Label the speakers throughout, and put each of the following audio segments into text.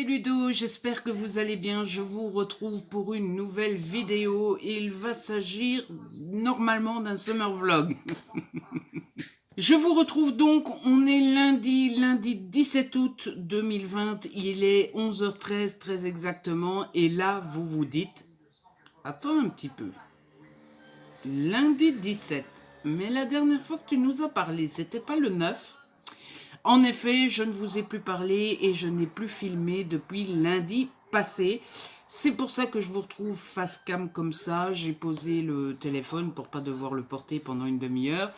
Speaker 1: Ludo, j'espère que vous allez bien. Je vous retrouve pour une nouvelle vidéo. Il va s'agir normalement d'un summer vlog. Je vous retrouve donc, on est lundi 17 août 2020, il est 11h13 très exactement, et là vous vous dites, attends un petit peu, lundi 17, mais la dernière fois que tu nous as parlé, c'était pas le 9? En effet, je ne vous ai plus parlé et je n'ai plus filmé depuis lundi passé. C'est pour ça que je vous retrouve face cam comme ça. J'ai posé le téléphone pour pas devoir le porter pendant une demi-heure.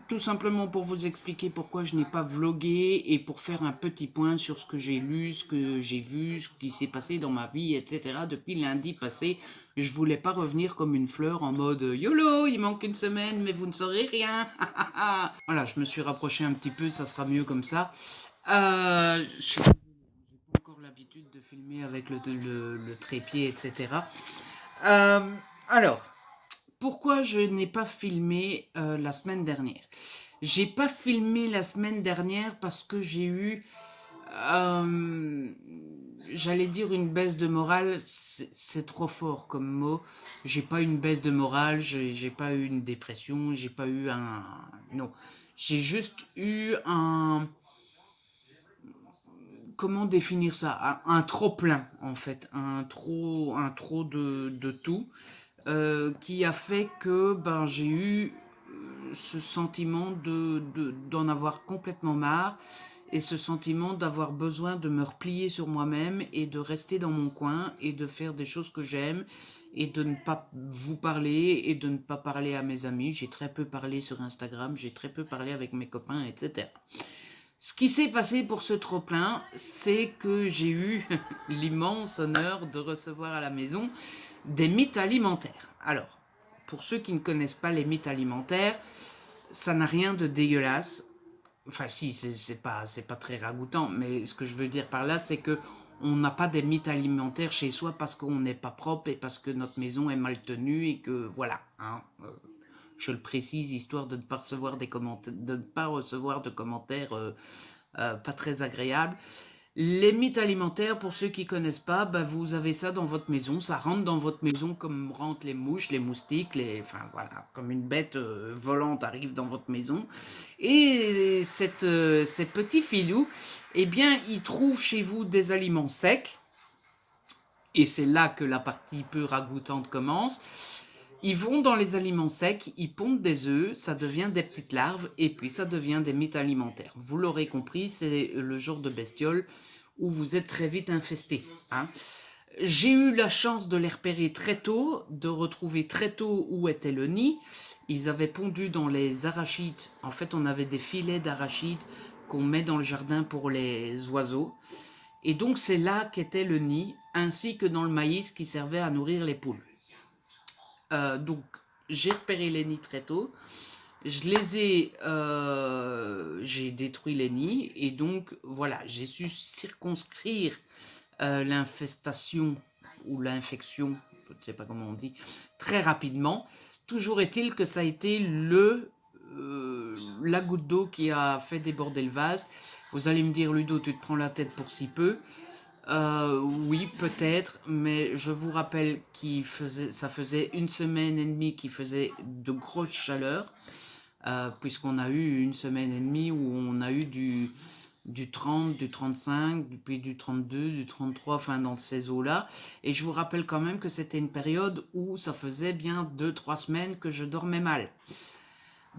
Speaker 1: Tout simplement pour vous expliquer pourquoi je n'ai pas vlogué et pour faire un petit point sur ce que j'ai lu, ce que j'ai vu, ce qui s'est passé dans ma vie, etc. depuis lundi passé. Je voulais pas revenir comme une fleur en mode YOLO, il manque une semaine mais vous ne saurez rien. Voilà, je me suis rapproché un petit peu, ça sera mieux comme ça. J'ai pas encore l'habitude de filmer avec le trépied, etc. Alors, pourquoi je n'ai pas filmé la semaine dernière? J'ai pas filmé la semaine dernière parce que j'ai eu, j'allais dire une baisse de morale, c'est trop fort comme mot. J'ai pas eu une baisse de morale, j'ai pas eu une dépression, j'ai pas eu un... Non, j'ai juste eu un... Comment définir ça? Un trop plein en fait, un trop de tout. Qui a fait que ben, j'ai eu ce sentiment d'en avoir complètement marre et ce sentiment d'avoir besoin de me replier sur moi-même et de rester dans mon coin et de faire des choses que j'aime et de ne pas vous parler et de ne pas parler à mes amis. J'ai très peu parlé sur Instagram, j'ai très peu parlé avec mes copains, etc. Ce qui s'est passé pour ce trop-plein, c'est que j'ai eu l'immense honneur de recevoir à la maison des mythes alimentaires. Alors, pour ceux qui ne connaissent pas les mythes alimentaires, ça n'a rien de dégueulasse. Enfin si, c'est pas très ragoûtant, mais ce que je veux dire par là, c'est que on n'a pas des mythes alimentaires chez soi parce qu'on n'est pas propre et parce que notre maison est mal tenue et que voilà. Hein, je le précise histoire de ne pas recevoir des commentaires, de ne pas recevoir de commentaires pas très agréables. Les mythes alimentaires, pour ceux qui connaissent pas, bah, vous avez ça dans votre maison, ça rentre dans votre maison comme rentrent les mouches, les moustiques, enfin voilà, comme une bête volante arrive dans votre maison. Et ces petits filous, eh bien, ils trouvent chez vous des aliments secs, et c'est là que la partie peu ragoûtante commence. Ils vont dans les aliments secs, ils pondent des œufs, ça devient des petites larves, et puis ça devient des mythes alimentaires. Vous l'aurez compris, c'est le genre de bestiole où vous êtes très vite infesté. Hein. J'ai eu la chance de les repérer très tôt, de retrouver très tôt où était le nid. Ils avaient pondu dans les arachides. En fait, on avait des filets d'arachides qu'on met dans le jardin pour les oiseaux. Et donc, c'est là qu'était le nid, ainsi que dans le maïs qui servait à nourrir les poules. Donc, j'ai repéré les nids très tôt. J'ai détruit les nids et donc voilà, j'ai su circonscrire l'infestation ou l'infection, je ne sais pas comment on dit, très rapidement. Toujours est-il que ça a été la goutte d'eau qui a fait déborder le vase. Vous allez me dire, Ludo, tu te prends la tête pour si peu. Oui, peut-être, mais je vous rappelle ça faisait une semaine et demie qu'il faisait de grosses chaleurs, puisqu'on a eu une semaine et demie où on a eu du 30, du 35, puis du 32, du 33, enfin dans ces eaux-là. Et je vous rappelle quand même que c'était une période où ça faisait bien 2-3 semaines que je dormais mal.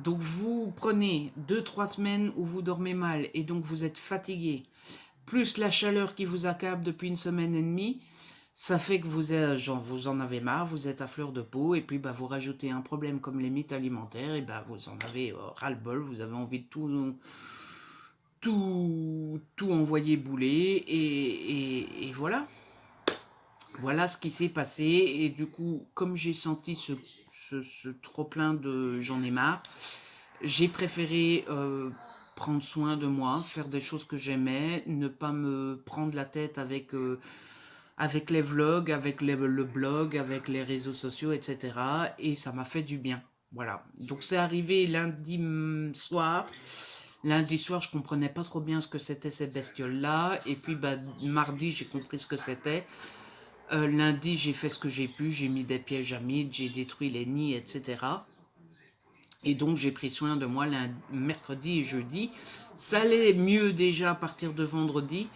Speaker 1: Donc vous prenez 2-3 semaines où vous dormez mal et donc vous êtes fatigué, plus la chaleur qui vous accable depuis une semaine et demie, ça fait que vous en avez marre, vous êtes à fleur de peau, et puis bah, vous rajoutez un problème comme les mythes alimentaires, et bah, vous en avez ras-le-bol, vous avez envie de tout envoyer bouler, et voilà. Voilà ce qui s'est passé, et du coup, comme j'ai senti ce trop-plein de j'en ai marre, j'ai préféré prendre soin de moi, faire des choses que j'aimais, ne pas me prendre la tête avec les vlogs, avec le blog, avec les réseaux sociaux, etc. Et ça m'a fait du bien. Voilà. Donc c'est arrivé lundi soir. Lundi soir, je comprenais pas trop bien ce que c'était cette bestiole-là. Et puis, bah, mardi, j'ai compris ce que c'était. Lundi, j'ai fait ce que j'ai pu. J'ai mis des pièges à mythes, j'ai détruit les nids, etc. Et donc, j'ai pris soin de moi lundi, mercredi et jeudi. Ça allait mieux déjà à partir de vendredi.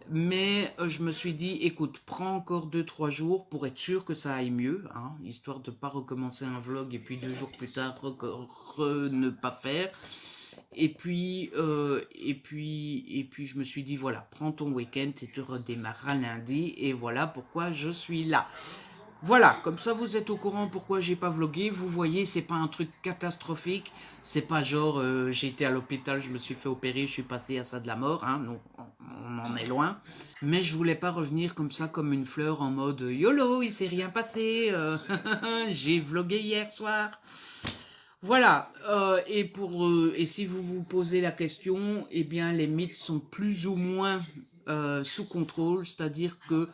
Speaker 1: Mais je me suis dit, écoute, prends encore 2-3 jours pour être sûr que ça aille mieux, hein, histoire de ne pas recommencer un vlog et puis 2 jours plus tard ne pas faire. Et puis, je me suis dit, voilà, prends ton week-end et tu redémarreras lundi. Et voilà pourquoi je suis là. Voilà, comme ça vous êtes au courant pourquoi j'ai pas vlogué. Vous voyez, c'est pas un truc catastrophique. C'est pas genre j'ai été à l'hôpital, je me suis fait opérer, je suis passé à ça de la mort. Hein, non, on en est loin. Mais je voulais pas revenir comme ça, comme une fleur en mode YOLO, il s'est rien passé. J'ai vlogué hier soir. Voilà, et si vous vous posez la question, eh bien les mythes sont plus ou moins sous contrôle, c'est-à-dire que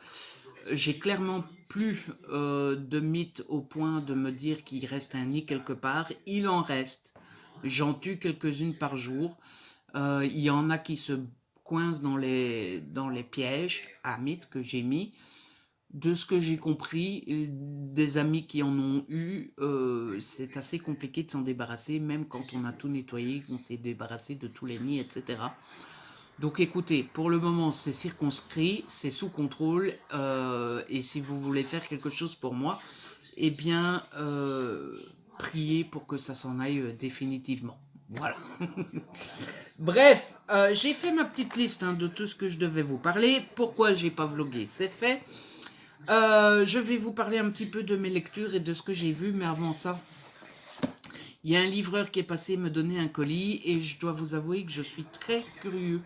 Speaker 1: j'ai clairement plus de mythes au point de me dire qu'il reste un nid quelque part. Il en reste. J'en tue quelques-unes par jour. Il y en a qui se coincent dans les pièges à mythes que j'ai mis. De ce que j'ai compris, des amis qui en ont eu, c'est assez compliqué de s'en débarrasser, même quand on a tout nettoyé, qu'on s'est débarrassé de tous les nids, etc. Donc écoutez, pour le moment c'est circonscrit, c'est sous contrôle, et si vous voulez faire quelque chose pour moi, eh bien priez pour que ça s'en aille définitivement. Voilà. Bref, j'ai fait ma petite liste de tout ce que je devais vous parler. Pourquoi j'ai pas vlogué, c'est fait. Je vais vous parler un petit peu de mes lectures et de ce que j'ai vu, mais avant ça, il y a un livreur qui est passé me donner un colis et je dois vous avouer que je suis très curieux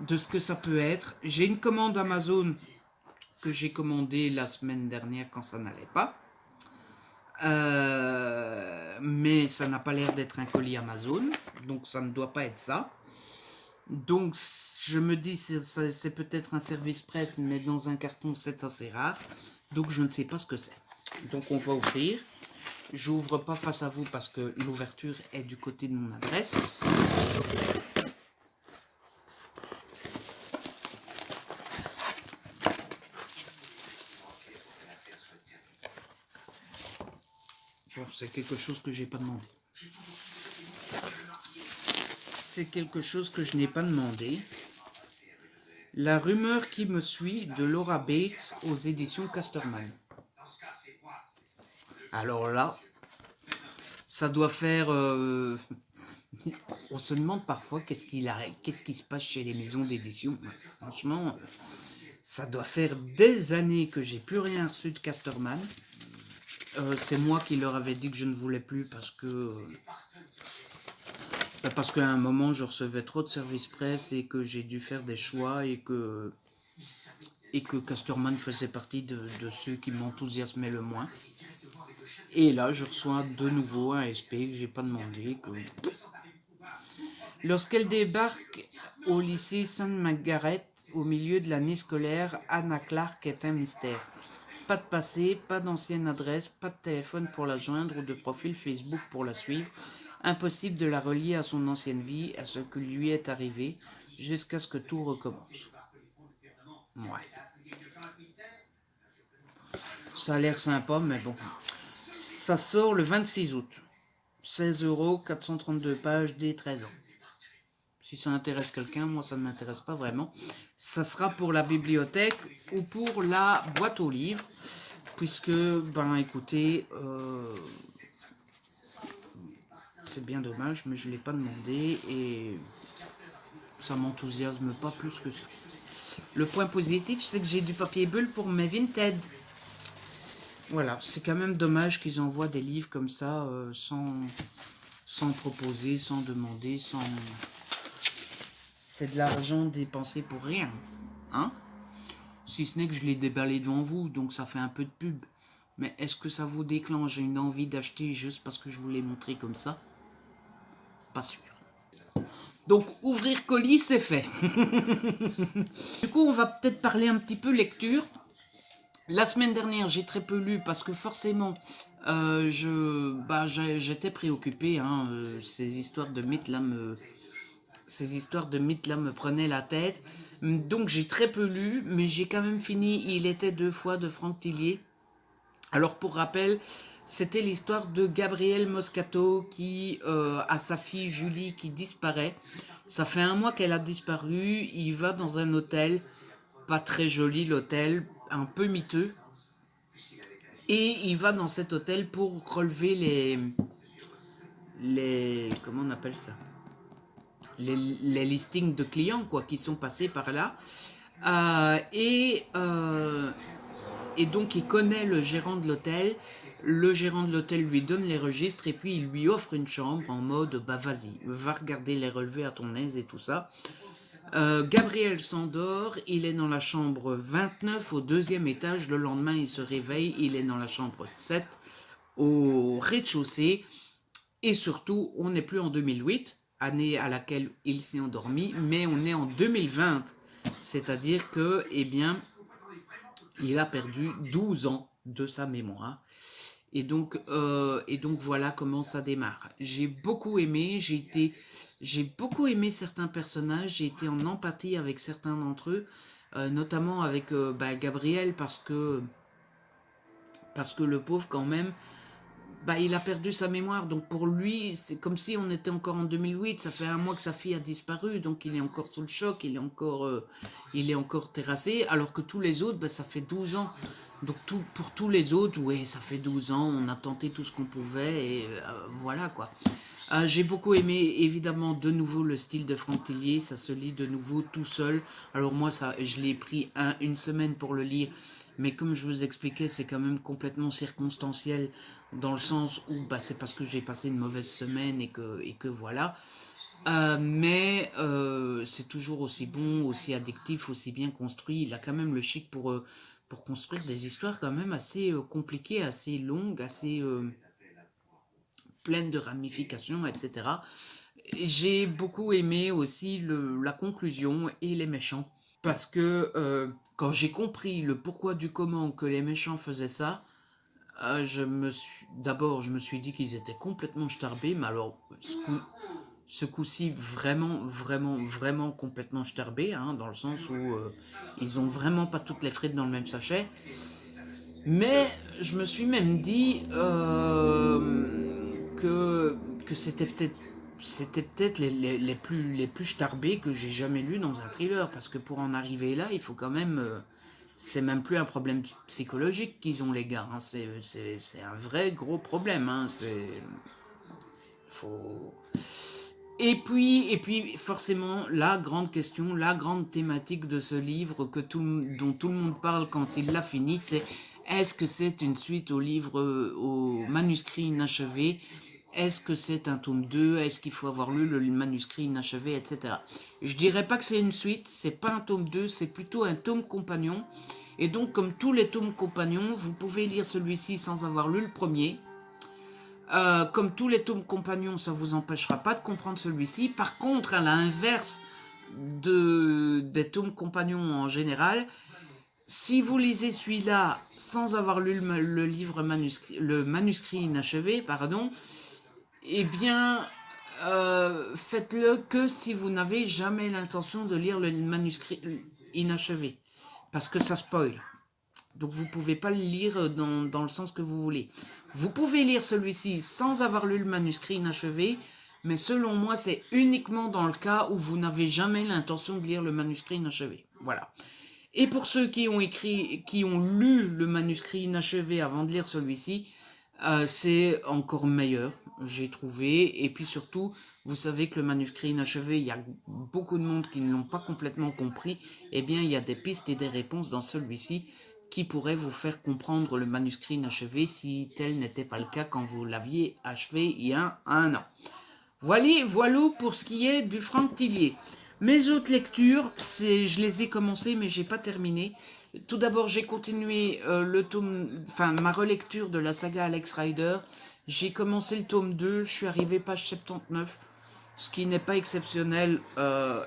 Speaker 1: de ce que ça peut être. J'ai une commande Amazon que j'ai commandée la semaine dernière quand ça n'allait pas. Mais ça n'a pas l'air d'être un colis Amazon, donc ça ne doit pas être ça. Donc je me dis c'est peut-être un service presse, mais dans un carton c'est assez rare. Donc je ne sais pas ce que c'est. Donc on va ouvrir. J'ouvre pas face à vous parce que l'ouverture est du côté de mon adresse. Bon, c'est quelque chose que j'ai pas demandé. C'est quelque chose que je n'ai pas demandé. La rumeur qui me suit de Laura Bates aux éditions Casterman. Alors là, ça doit faire... on se demande parfois qu'est-ce qui se passe chez les maisons d'édition. Franchement, ça doit faire des années que j'ai plus rien reçu de Casterman. C'est moi qui leur avais dit que je ne voulais plus parce qu'à un moment je recevais trop de services presse et que j'ai dû faire des choix et que Casterman faisait partie de ceux qui m'enthousiasmaient le moins. Et là je reçois de nouveau un SP que j'ai pas demandé. Lorsqu'elle débarque au lycée Sainte-Margaret au milieu de l'année scolaire, Anna Clark est un mystère. Pas de passé, pas d'ancienne adresse, pas de téléphone pour la joindre ou de profil Facebook pour la suivre. Impossible de la relier à son ancienne vie, à ce qui lui est arrivé, jusqu'à ce que tout recommence. Ouais. Ça a l'air sympa, mais bon. Ça sort le 26 août. 16 €, 432 pages, dès 13 ans. Si ça intéresse quelqu'un, moi ça ne m'intéresse pas vraiment. Ça sera pour la bibliothèque ou pour la boîte aux livres. Puisque, ben écoutez, c'est bien dommage, mais je ne l'ai pas demandé et ça m'enthousiasme pas plus que ça. Le point positif, c'est que j'ai du papier bulle pour mes Vinted. Voilà, c'est quand même dommage qu'ils envoient des livres comme ça, sans proposer, sans demander, sans... C'est de l'argent dépensé pour rien, hein? Si ce n'est que je l'ai déballé devant vous, donc ça fait un peu de pub. Mais est-ce que ça vous déclenche une envie d'acheter juste parce que je vous l'ai montré comme ça? Pas sûr. Donc, ouvrir colis, c'est fait. Du coup, on va peut-être parler un petit peu lecture. La semaine dernière, j'ai très peu lu parce que forcément, j'étais préoccupé. Ces histoires de mythes là ces histoires de mythes là me prenaient la tête. Donc j'ai très peu lu, mais j'ai quand même fini Il était deux fois de Franck Tillier. Alors pour rappel, c'était l'histoire de Gabriel Moscato qui a sa fille Julie qui disparaît. Ça fait un mois qu'elle a disparu. Il va dans un hôtel, pas très joli l'hôtel, un peu miteux. Et il va dans cet hôtel pour relever les comment on appelle ça, les listings de clients quoi qui sont passés par là. Euh, et euh, Et donc il connaît le gérant de l'hôtel. Le gérant de l'hôtel lui donne les registres et puis il lui offre une chambre en mode bah vas-y, va regarder les relevés à ton aise et tout ça. Gabriel s'endort, il est dans la chambre 29 au deuxième étage. Le lendemain, il se réveille, il est dans la chambre 7 au rez-de-chaussée. Et surtout, on n'est plus en 2008, année à laquelle il s'est endormi, mais on est en 2020. C'est-à-dire que, eh bien, il a perdu 12 ans de sa mémoire. Et donc voilà comment ça démarre. J'ai beaucoup aimé, j'ai beaucoup aimé certains personnages, j'ai été en empathie avec certains d'entre eux, notamment avec Gabriel parce que le pauvre quand même, il a perdu sa mémoire. Donc pour lui, c'est comme si on était encore en 2008. Ça fait un mois que sa fille a disparu, donc il est encore sous le choc, il est encore terrassé, alors que tous les autres, ça fait 12 ans. Donc pour tous les autres, ouais, ça fait 12 ans, on a tenté tout ce qu'on pouvait, et voilà quoi. J'ai beaucoup aimé, évidemment, de nouveau le style de Franck Tillier, ça se lit de nouveau tout seul. Alors moi, je l'ai pris une semaine pour le lire, mais comme je vous expliquais, c'est quand même complètement circonstanciel, dans le sens où c'est parce que j'ai passé une mauvaise semaine et que voilà. Mais c'est toujours aussi bon, aussi addictif, aussi bien construit. Il a quand même le chic pour construire des histoires quand même assez compliquées, assez longues, assez pleines de ramifications, etc. Et j'ai beaucoup aimé aussi la conclusion et les méchants. Parce que quand j'ai compris le pourquoi du comment que les méchants faisaient ça, d'abord je me suis dit qu'ils étaient complètement starbés, mais alors ce coup-ci vraiment, vraiment, vraiment complètement starbés, hein, dans le sens où ils ont vraiment pas toutes les frites dans le même sachet. Mais je me suis même dit que c'était peut-être les plus starbés que j'ai jamais lus dans un thriller, parce que pour en arriver là, il faut quand même c'est même plus un problème psychologique qu'ils ont les gars, hein. C'est un vrai gros problème, hein. Faut et puis forcément la grande question, la grande thématique de ce livre dont tout le monde parle quand il l'a fini, c'est: est-ce que c'est une suite au livre, au manuscrit inachevé? Est-ce que c'est un tome 2? Est-ce qu'il faut avoir lu le manuscrit inachevé, etc. Je dirais pas que c'est une suite, c'est pas un tome 2, c'est plutôt un tome compagnon. Et donc, comme tous les tomes compagnons, vous pouvez lire celui-ci sans avoir lu le premier. Comme tous les tomes compagnons, ça ne vous empêchera pas de comprendre celui-ci. Par contre, à l'inverse des tomes compagnons en général, si vous lisez celui-là sans avoir lu le manuscrit inachevé, pardon, eh bien, faites-le que si vous n'avez jamais l'intention de lire le manuscrit inachevé, parce que ça spoil. Donc vous ne pouvez pas le lire dans le sens que vous voulez. Vous pouvez lire celui-ci sans avoir lu le manuscrit inachevé, mais selon moi, c'est uniquement dans le cas où vous n'avez jamais l'intention de lire le manuscrit inachevé. Voilà. Et pour ceux qui ont lu le manuscrit inachevé avant de lire celui-ci, c'est encore meilleur, j'ai trouvé. Et puis surtout, vous savez que le manuscrit inachevé, il y a beaucoup de monde qui ne l'ont pas complètement compris. Eh bien, il y a des pistes et des réponses dans celui-ci qui pourraient vous faire comprendre le manuscrit inachevé si tel n'était pas le cas quand vous l'aviez achevé il y a un an. Voilà pour ce qui est du Franck Tillier. Mes autres lectures, je les ai commencées mais j'ai pas terminé. Tout d'abord, j'ai continué ma relecture de la saga Alex Rider. J'ai commencé le tome 2, je suis arrivé page 79, ce qui n'est pas exceptionnel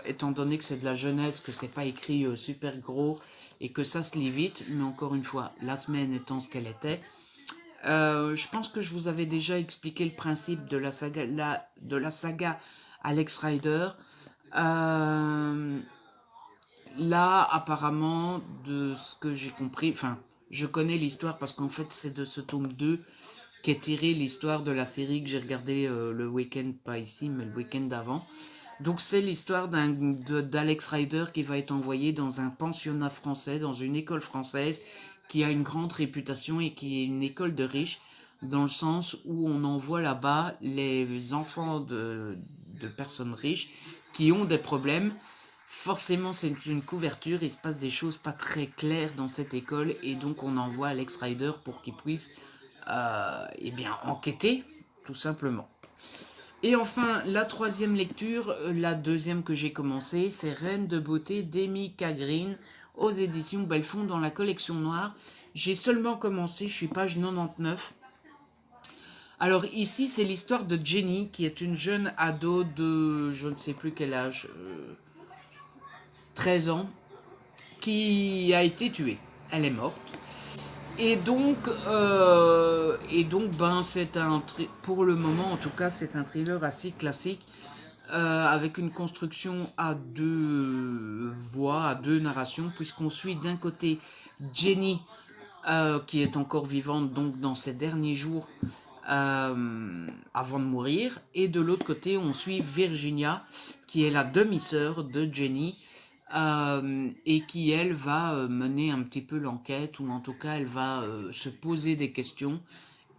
Speaker 1: étant donné que c'est de la jeunesse, que c'est pas écrit super gros et que ça se lit vite. Mais encore une fois, la semaine étant ce qu'elle était. Je pense que je vous avais déjà expliqué le principe de la saga Alex Rider. Euh, Là, apparemment, de ce que j'ai compris, enfin, je connais l'histoire parce qu'en fait, c'est de ce tome 2 qu'est tirée l'histoire de la série que j'ai regardé le week-end, pas ici, mais le week-end d'avant. Donc, c'est l'histoire d'Alex Rider qui va être envoyé dans un pensionnat français, dans une école française qui a une grande réputation et qui est une école de riches, dans le sens où on envoie là-bas les enfants de personnes riches qui ont des problèmes. Forcément, c'est une couverture, il se passe des choses pas très claires dans cette école et donc on envoie Alex Rider pour qu'il puisse eh bien, enquêter, tout simplement. Et enfin, la troisième lecture, la deuxième que j'ai commencée, c'est Reine de beauté d'Amy Green aux éditions Belfond dans la collection noire. J'ai seulement commencé, je suis page 99. Alors ici, c'est l'histoire de Jenny, qui est une jeune ado de je ne sais plus quel âge, 13 ans, qui a été tuée. Elle est morte. Et donc, ben, pour le moment, en tout cas, c'est un thriller assez classique avec une construction à deux voix, à deux narrations, puisqu'on suit d'un côté Jenny, qui est encore vivante donc dans ses derniers jours avant de mourir, et de l'autre côté, on suit Virginia, qui est la demi-sœur de Jenny, et qui, elle, va mener un petit peu l'enquête, ou en tout cas, elle va se poser des questions.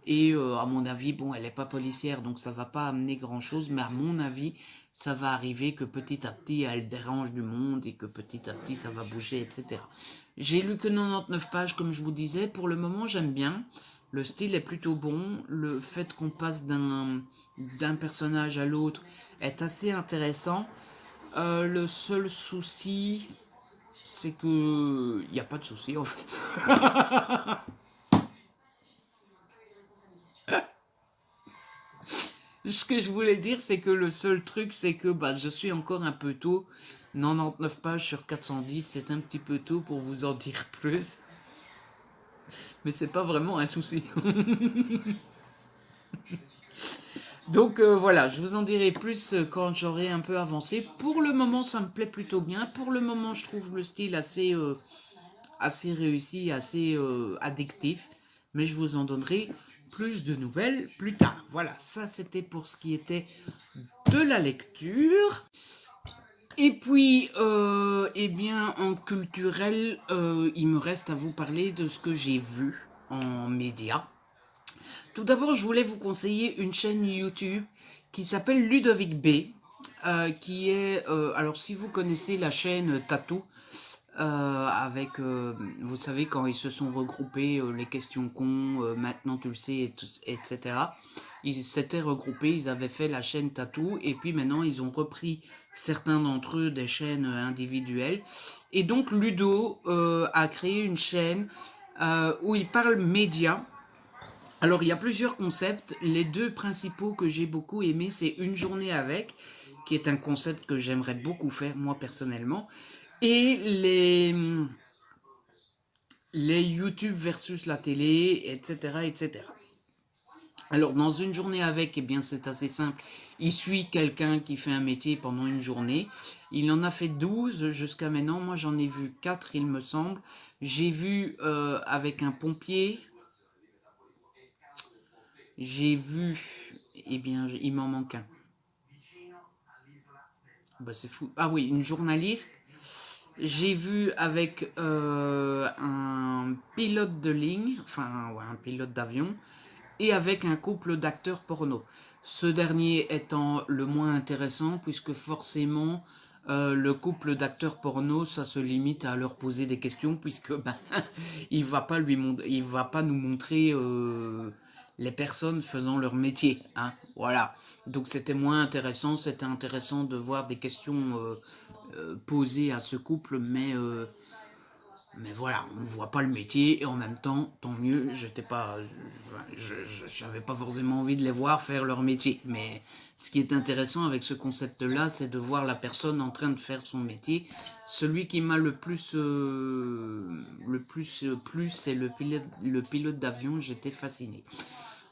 Speaker 1: Et à mon avis, bon, elle n'est pas policière, donc ça va pas amener grand-chose, mais à mon avis, ça va arriver que petit à petit, elle dérange du monde et que petit à petit, ça va bouger, etc. J'ai lu que 99 pages, comme je vous disais. Pour le moment, j'aime bien. Le style est plutôt bon. Le fait qu'on passe d'un personnage à l'autre est assez intéressant. Le seul souci, c'est que il n'y a pas de souci en fait. Ce que je voulais dire, c'est que le seul truc, c'est que bah, je suis encore un peu tôt. 99 pages sur 410, c'est un petit peu tôt pour vous en dire plus. Mais c'est pas vraiment un souci. Donc voilà, je vous en dirai plus quand j'aurai un peu avancé. Pour le moment, ça me plaît plutôt bien. Pour le moment, je trouve le style assez réussi, assez addictif. Mais je vous en donnerai plus de nouvelles plus tard. Voilà, ça c'était pour ce qui était de la lecture. Et puis, eh bien, en culturel, il me reste à vous parler de ce que j'ai vu en médias. Tout d'abord, je voulais vous conseiller une chaîne YouTube qui s'appelle Ludovic B. Qui est, alors si vous connaissez la chaîne Tattoo, avec, vous savez, quand ils se sont regroupés, les questions cons, maintenant tu le sais, etc. Ils s'étaient regroupés, ils avaient fait la chaîne Tattoo, et puis maintenant ils ont repris certains d'entre eux des chaînes individuelles. Et donc Ludo a créé une chaîne où il parle médias. Alors, il y a plusieurs concepts. Les deux principaux que j'ai beaucoup aimés, c'est Une journée avec, qui est un concept que j'aimerais beaucoup faire, moi, personnellement. Et les YouTube versus la télé, etc., etc. Alors, dans Une journée avec, eh bien, c'est assez simple. Il suit quelqu'un qui fait un métier pendant une journée. Il en a fait 12 jusqu'à maintenant. Moi, j'en ai vu 4, il me semble. J'ai vu avec un pompier. J'ai vu... Eh bien, il m'en manque un. Bah, c'est fou. Ah oui, une journaliste. J'ai vu avec un pilote de ligne, enfin ouais, un pilote d'avion, et avec un couple d'acteurs porno. Ce dernier étant le moins intéressant, puisque forcément, le couple d'acteurs porno, ça se limite à leur poser des questions, puisque ben, il va pas nous montrer les personnes faisant leur métier, hein, voilà. Donc c'était moins intéressant, c'était intéressant de voir des questions posées à ce couple, mais voilà, on ne voit pas le métier et en même temps, tant mieux, j'étais pas, j'avais pas forcément envie de les voir faire leur métier. Mais ce qui est intéressant avec ce concept-là, c'est de voir la personne en train de faire son métier. Celui qui m'a le plus plu, c'est le pilote d'avion. J'étais fasciné.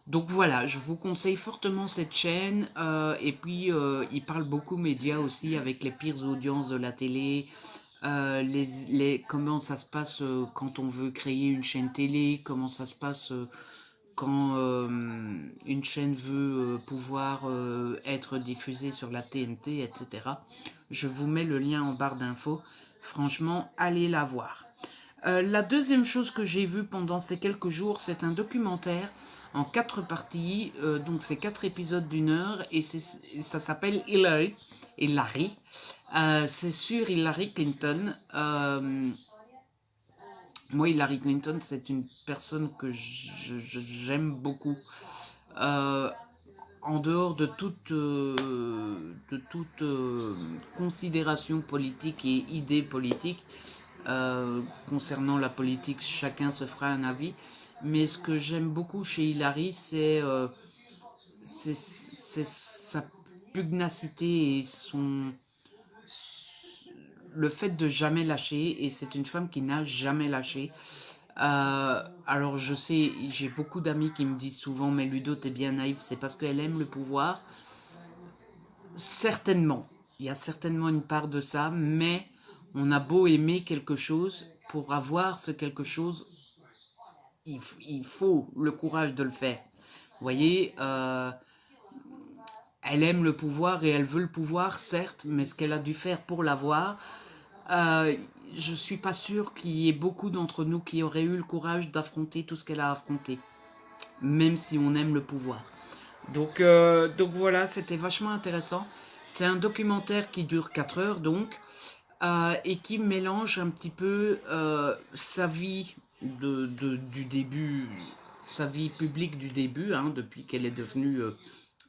Speaker 1: Donc voilà, je vous conseille fortement cette chaîne. Et puis, il parle beaucoup médias aussi avec les pires audiences de la télé. Comment ça se passe quand on veut créer une chaîne télé, comment ça se passe quand une chaîne veut pouvoir être diffusée sur la TNT, etc. Je vous mets le lien en barre d'infos. Franchement, allez la voir. La deuxième chose que j'ai vue pendant ces quelques jours, c'est un documentaire en 4 parties. Donc c'est 4 épisodes d'1 heure et ça s'appelle Hillary. Hillary. C'est sur Hillary Clinton. Moi, Hillary Clinton, c'est une personne que j'aime beaucoup. Euh, En dehors de toute considération politique et idée politique, concernant la politique, chacun se fera un avis. Mais ce que j'aime beaucoup chez Hillary, c'est sa pugnacité et le fait de jamais lâcher. Et c'est une femme qui n'a jamais lâché. Alors je sais, j'ai beaucoup d'amis qui me disent souvent, mais Ludo, t'es bien naïf, c'est parce qu'elle aime le pouvoir. Certainement, il y a certainement une part de ça, mais on a beau aimer quelque chose, pour avoir ce quelque chose, il faut le courage de le faire. Vous voyez, elle aime le pouvoir et elle veut le pouvoir, certes, mais ce qu'elle a dû faire pour l'avoir, euh, je suis pas sûr qu'il y ait beaucoup d'entre nous qui auraient eu le courage d'affronter tout ce qu'elle a affronté, même si on aime le pouvoir. Donc voilà, c'était vachement intéressant. C'est un documentaire qui dure 4 heures donc, et qui mélange un petit peu sa vie du début, sa vie publique du début, hein, depuis qu'elle est devenue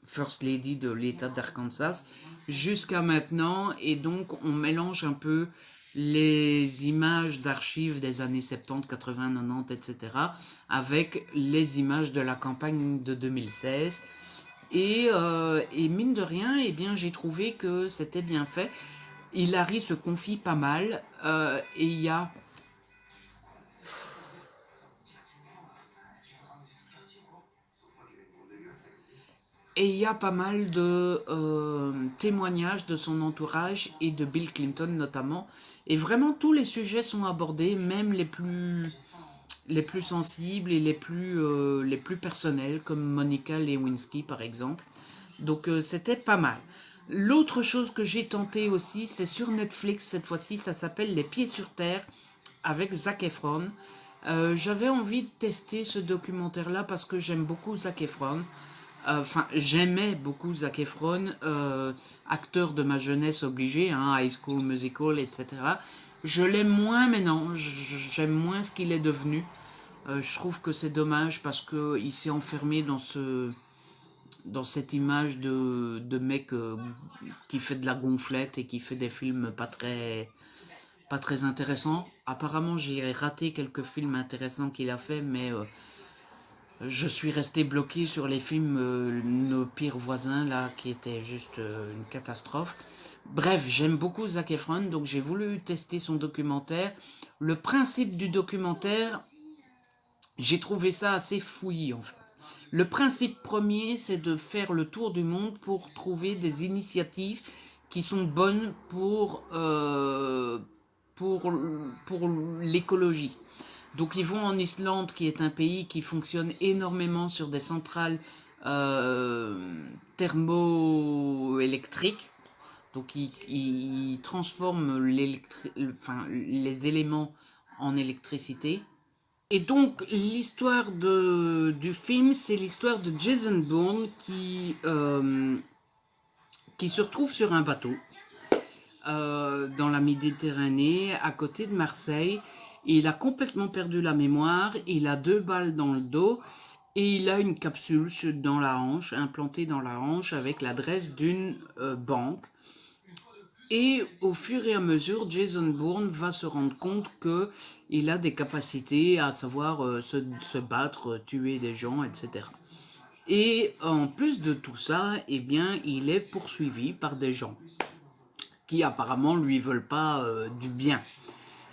Speaker 1: First Lady de l'État d'Arkansas, jusqu'à maintenant. Et donc on mélange un peu les images d'archives des années 70, 80, 90, etc. avec les images de la campagne de 2016. Et mine de rien, eh bien, j'ai trouvé que c'était bien fait. Hilary se confie pas mal et il y a pas mal de témoignages de son entourage et de Bill Clinton notamment. Et vraiment tous les sujets sont abordés, même les plus sensibles et les plus personnels, comme Monica Lewinsky par exemple. Donc c'était pas mal. L'autre chose que j'ai tenté aussi, c'est sur Netflix cette fois-ci, ça s'appelle Les Pieds sur Terre avec Zac Efron. J'avais envie de tester ce documentaire-là parce que j'aime beaucoup Zac Efron. Enfin, j'aimais beaucoup Zac Efron, acteur de ma jeunesse obligé, hein, High School Musical, etc. Je l'aime moins maintenant, j'aime moins ce qu'il est devenu. Je trouve que c'est dommage parce qu'il s'est enfermé dans cette image de mec qui fait de la gonflette et qui fait des films pas très intéressants. Apparemment, j'ai raté quelques films intéressants qu'il a fait, mais je suis resté bloqué sur les films Nos pires voisins, là, qui étaient juste une catastrophe. Bref, j'aime beaucoup Zac Efron, donc j'ai voulu tester son documentaire. Le principe du documentaire, j'ai trouvé ça assez fouillis, en fait. Le principe premier, c'est de faire le tour du monde pour trouver des initiatives qui sont bonnes pour, pour l'écologie. Donc ils vont en Islande, qui est un pays qui fonctionne énormément sur des centrales thermoélectriques. Donc ils transforment les éléments en électricité. Et donc l'histoire du film, c'est l'histoire de Jason Bourne qui se retrouve sur un bateau dans la Méditerranée, à côté de Marseille. Il a complètement perdu la mémoire, il a 2 balles dans le dos et il a une capsule dans la hanche, implantée dans la hanche avec l'adresse d'une banque. Et au fur et à mesure, Jason Bourne va se rendre compte que il a des capacités à savoir se battre, tuer des gens, etc. Et en plus de tout ça, eh bien, il est poursuivi par des gens qui apparemment lui veulent pas du bien.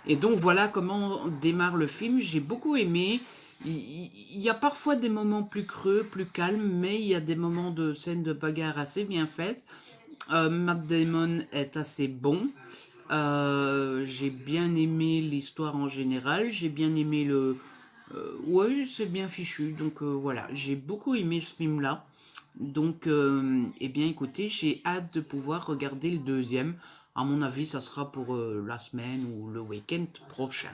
Speaker 1: Et donc voilà comment démarre le film. J'ai beaucoup aimé. Il y a parfois des moments plus creux, plus calmes, mais il y a des moments de scène de bagarre assez bien faites. Matt Damon est assez bon. J'ai bien aimé l'histoire en général. J'ai bien aimé le... ouais, c'est bien fichu. Donc voilà, j'ai beaucoup aimé ce film-là. Donc, eh bien écoutez, j'ai hâte de pouvoir regarder le deuxième. À mon avis, ça sera pour la semaine ou le week-end prochain.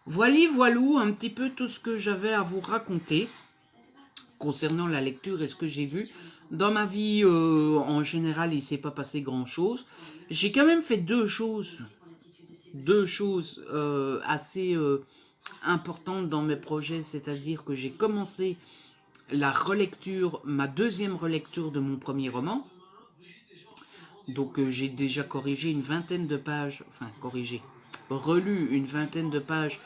Speaker 1: Voilà, voilou, un petit peu tout ce que j'avais à vous raconter concernant la lecture et ce que j'ai vu. Dans ma vie, en général, il ne s'est pas passé grand-chose. J'ai quand même fait deux choses assez importantes dans mes projets, c'est-à-dire que j'ai commencé la relecture, ma deuxième relecture de mon premier roman. Donc j'ai déjà corrigé une vingtaine de pages, enfin corrigé, relu une vingtaine de pages,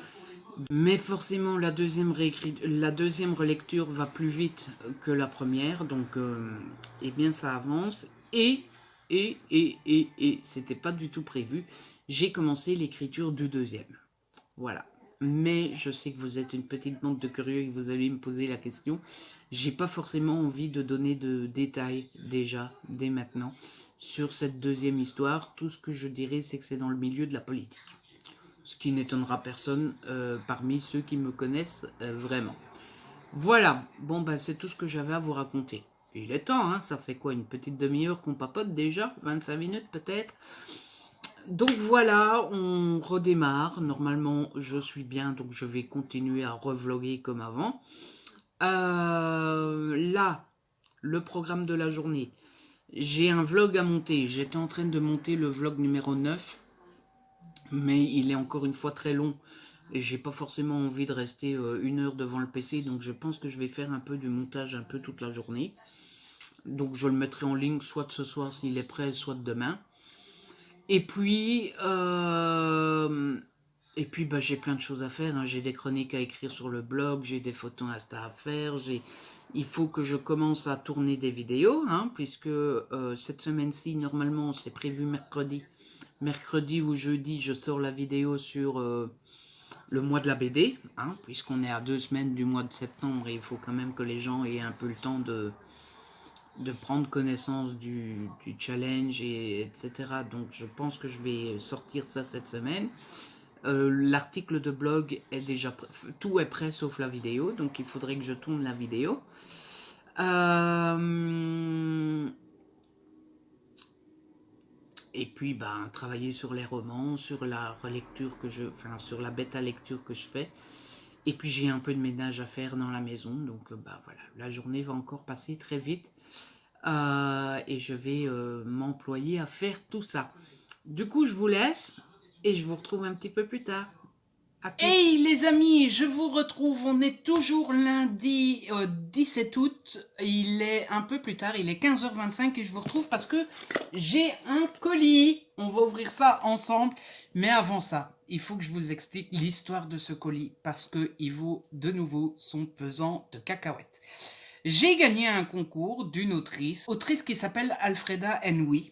Speaker 1: mais forcément la deuxième relecture va plus vite que la première, donc eh bien ça avance. Et c'était pas du tout prévu, j'ai commencé l'écriture du deuxième. Voilà. Mais je sais que vous êtes une petite bande de curieux et que vous allez me poser la question. J'ai pas forcément envie de donner de détails déjà, dès maintenant, sur cette deuxième histoire. Tout ce que je dirais, c'est que c'est dans le milieu de la politique. Ce qui n'étonnera personne parmi ceux qui me connaissent vraiment. Voilà, bon ben c'est tout ce que j'avais à vous raconter. Il est temps, hein, ça fait quoi, une petite demi-heure qu'on papote déjà, 25 minutes peut-être. Donc voilà, on redémarre. Normalement, je suis bien, donc je vais continuer à revloguer comme avant. Là, le programme de la journée. J'ai un vlog à monter. J'étais en train de monter le vlog numéro 9, mais il est encore une fois très long. Et j'ai pas forcément envie de rester une heure devant le PC, donc je pense que je vais faire un peu du montage un peu toute la journée. Donc je le mettrai en ligne soit ce soir s'il est prêt, soit demain. Et puis, bah, j'ai plein de choses à faire, hein. J'ai des chroniques à écrire sur le blog, j'ai des photos Insta à faire. Il faut que je commence à tourner des vidéos, hein, puisque cette semaine-ci, normalement, c'est prévu mercredi. Mercredi ou jeudi, je sors la vidéo sur le mois de la BD, hein, puisqu'on est à 2 semaines du mois de septembre et il faut quand même que les gens aient un peu le temps de prendre connaissance du challenge, etc. Donc je pense que je vais sortir ça cette semaine. L'article de blog est déjà prêt. Tout est prêt sauf la vidéo, donc il faudrait que je tourne la vidéo. Et puis ben, travailler sur les romans, sur la relecture enfin sur la bêta lecture que je fais. Et puis j'ai un peu de ménage à faire dans la maison, donc bah voilà, la journée va encore passer très vite. Et je vais m'employer à faire tout ça. Du coup, je vous laisse et je vous retrouve un petit peu plus tard. Hey les amis, je vous retrouve, on est toujours lundi 17 août, il est un peu plus tard, il est 15h25 et je vous retrouve parce que j'ai un colis. On va ouvrir ça ensemble, mais avant ça, il faut que je vous explique l'histoire de ce colis parce qu'il vaut de nouveau son pesant de cacahuètes. J'ai gagné un concours d'une autrice qui s'appelle Alfreda Nwi,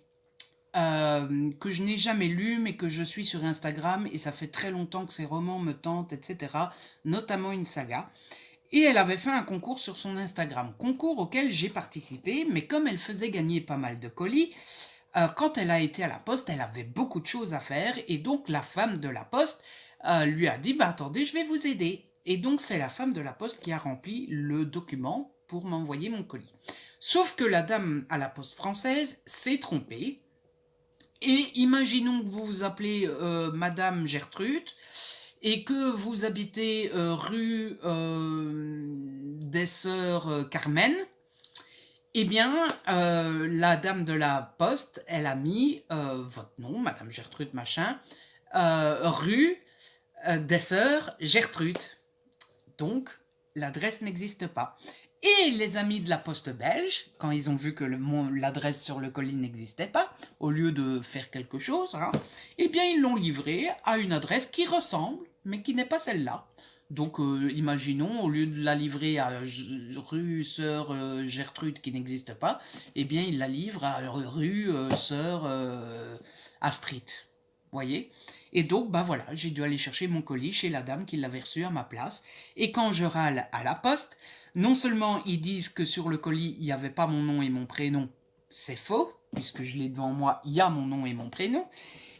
Speaker 1: que je n'ai jamais lu, mais que je suis sur Instagram, et ça fait très longtemps que ses romans me tentent, etc., notamment une saga. Et elle avait fait un concours sur son Instagram, concours auquel j'ai participé, mais comme elle faisait gagner pas mal de colis, quand elle a été à la poste, elle avait beaucoup de choses à faire, et donc la femme de la poste lui a dit, bah attendez, je vais vous aider. Et donc c'est la femme de la poste qui a rempli le document pour m'envoyer mon colis. Sauf que la dame à la poste française s'est trompée, et imaginons que vous vous appelez Madame Gertrude et que vous habitez rue des Sœurs Carmen. Eh bien, la dame de la poste, elle a mis votre nom, Madame Gertrude machin, rue des Sœurs Gertrude. Donc, l'adresse n'existe pas. Et les amis de la poste belge, quand ils ont vu que l'adresse sur le colis n'existait pas, au lieu de faire quelque chose, hein, eh bien ils l'ont livré à une adresse qui ressemble, mais qui n'est pas celle-là. Donc imaginons, au lieu de la livrer à rue Sœur Gertrude qui n'existe pas, eh bien il la livre à rue Sœur Astrid. voyez. Et donc, bah voilà, j'ai dû aller chercher mon colis chez la dame qui l'avait reçu à ma place. Et quand je râle à la poste, non seulement ils disent que sur le colis, il n'y avait pas mon nom et mon prénom, c'est faux, puisque je l'ai devant moi, il y a mon nom et mon prénom.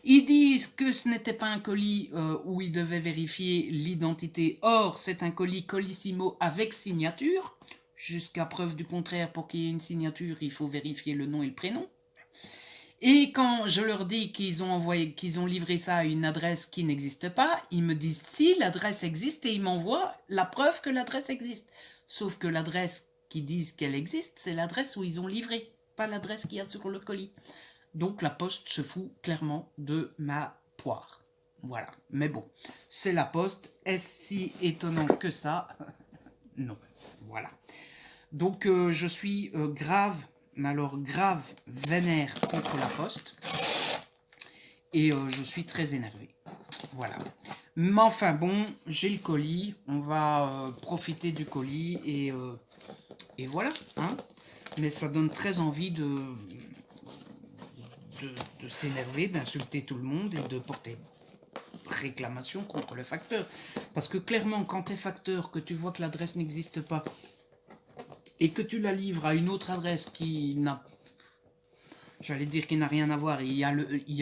Speaker 1: Ils disent que ce n'était pas un colis où ils devaient vérifier l'identité. Or, c'est un colis Colissimo avec signature. Jusqu'à preuve du contraire, pour qu'il y ait une signature, il faut vérifier le nom et le prénom. Et quand je leur dis qu'ils ont livré ça à une adresse qui n'existe pas, ils me disent si l'adresse existe et ils m'envoient la preuve que l'adresse existe. Sauf que l'adresse qui disent qu'elle existe, c'est l'adresse où ils ont livré, pas l'adresse qu'il y a sur le colis. Donc la poste se fout clairement de ma poire. Voilà. Mais bon, c'est la poste. Est-ce si étonnant que ça? Non. Voilà. Donc je suis grave, mais alors grave vénère contre la poste. Et je suis très énervé. Voilà. Mais enfin bon, j'ai le colis. On va profiter du colis et voilà. Hein. Mais ça donne très envie de s'énerver, d'insulter tout le monde et de porter réclamation contre le facteur. Parce que clairement, quand tu es facteur, que tu vois que l'adresse n'existe pas, et que tu la livres à une autre adresse qui n'a, j'allais dire qui n'a rien à voir, il y a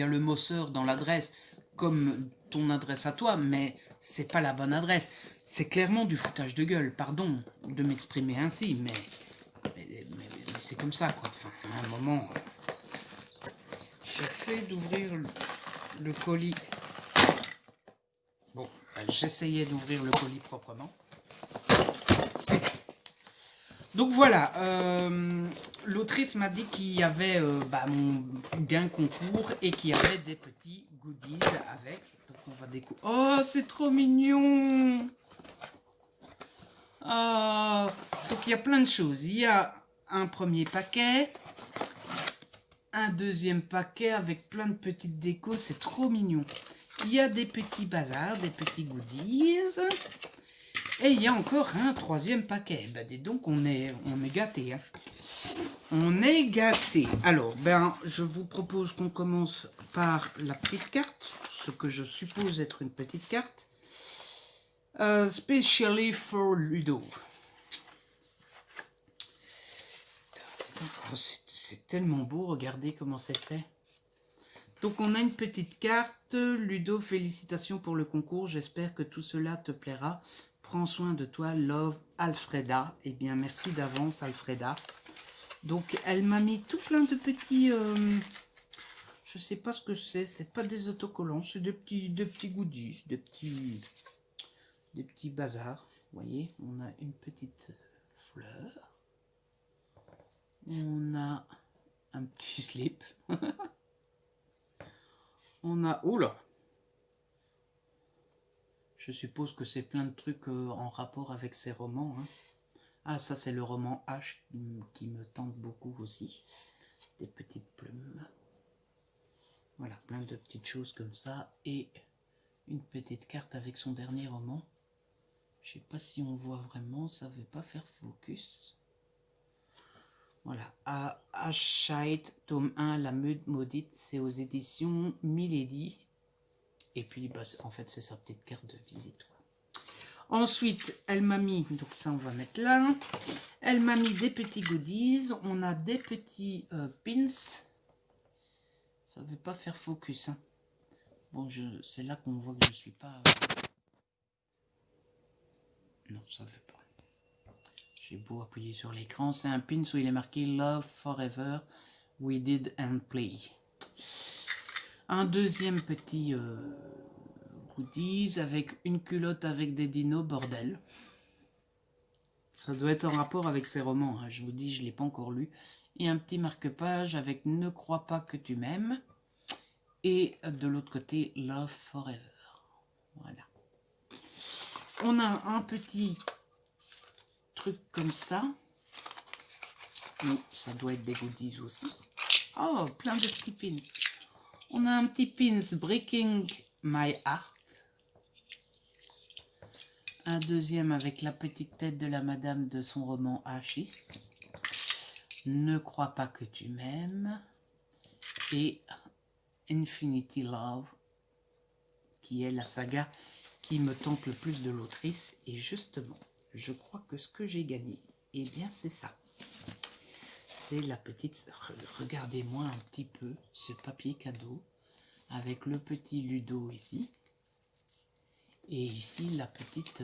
Speaker 1: le mosseur dans l'adresse, comme ton adresse à toi, mais c'est pas la bonne adresse. C'est clairement du foutage de gueule, pardon de m'exprimer ainsi, mais c'est comme ça, quoi. Enfin, à un moment... J'essaie d'ouvrir le colis. Bon, j'essayais d'ouvrir le colis proprement. Donc voilà, l'autrice m'a dit qu'il y avait mon gain concours et qu'il y avait des petits goodies avec. Donc on va découvrir. Oh, c'est trop mignon! Oh, donc il y a plein de choses. Il y a un premier paquet. Un deuxième paquet avec plein de petites décos, c'est trop mignon. Il y a des petits bazars, des petits goodies. Et il y a encore un troisième paquet. Ben dis donc, on est gâtés. Hein. On est gâtés. Alors, je vous propose qu'on commence par la petite carte, ce que je suppose être une petite carte. Specially for Ludo. Oh, c'est tellement beau, regardez comment c'est fait. Donc on a une petite carte. Ludo, félicitations pour le concours. J'espère que tout cela te plaira. Prends soin de toi, love, Alfreda. Eh bien, merci d'avance, Alfreda. Donc elle m'a mis tout plein de petits... je sais pas ce que c'est pas des autocollants, c'est des petits goodies, des petits bazars. Vous voyez, on a une petite fleur. On a un petit slip. On a... Oula! Je suppose que c'est plein de trucs en rapport avec ces romans. Hein. Ah, ça c'est le roman H qui me tente beaucoup aussi. Des petites plumes. Voilà, plein de petites choses comme ça. Et une petite carte avec son dernier roman. Je sais pas si on voit vraiment, ça ne veut pas faire focus. Voilà, Ashite, tome 1, La Maudite, c'est aux éditions Milady. Et puis, en fait, c'est sa petite carte de visite. Ensuite, elle m'a mis, donc ça on va mettre là, elle m'a mis des petits goodies, on a des petits pins, ça ne veut pas faire focus. Hein. Bon, c'est là qu'on voit que je ne suis pas... Non, ça ne veut pas. J'ai beau appuyer sur l'écran, c'est un pins où il est marqué Love Forever, We Did and Play. Un deuxième petit goodies avec une culotte avec des dinos, bordel. Ça doit être en rapport avec ces romans, hein. Je vous dis, je ne l'ai pas encore lu. Et un petit marque-page avec Ne crois pas que tu m'aimes. Et de l'autre côté, Love Forever. Voilà. On a un petit truc comme ça. Ça doit être des goodies aussi. Oh, plein de petits pins. On a un petit pins Breaking My Heart. Un deuxième avec la petite tête de la madame de son roman Achis. Ne crois pas que tu m'aimes. Et Infinity Love qui est la saga qui me tente le plus de l'autrice. Et justement, je crois que ce que j'ai gagné, eh bien c'est ça. C'est la petite... Regardez-moi un petit peu ce papier cadeau avec le petit Ludo ici. Et ici la petite...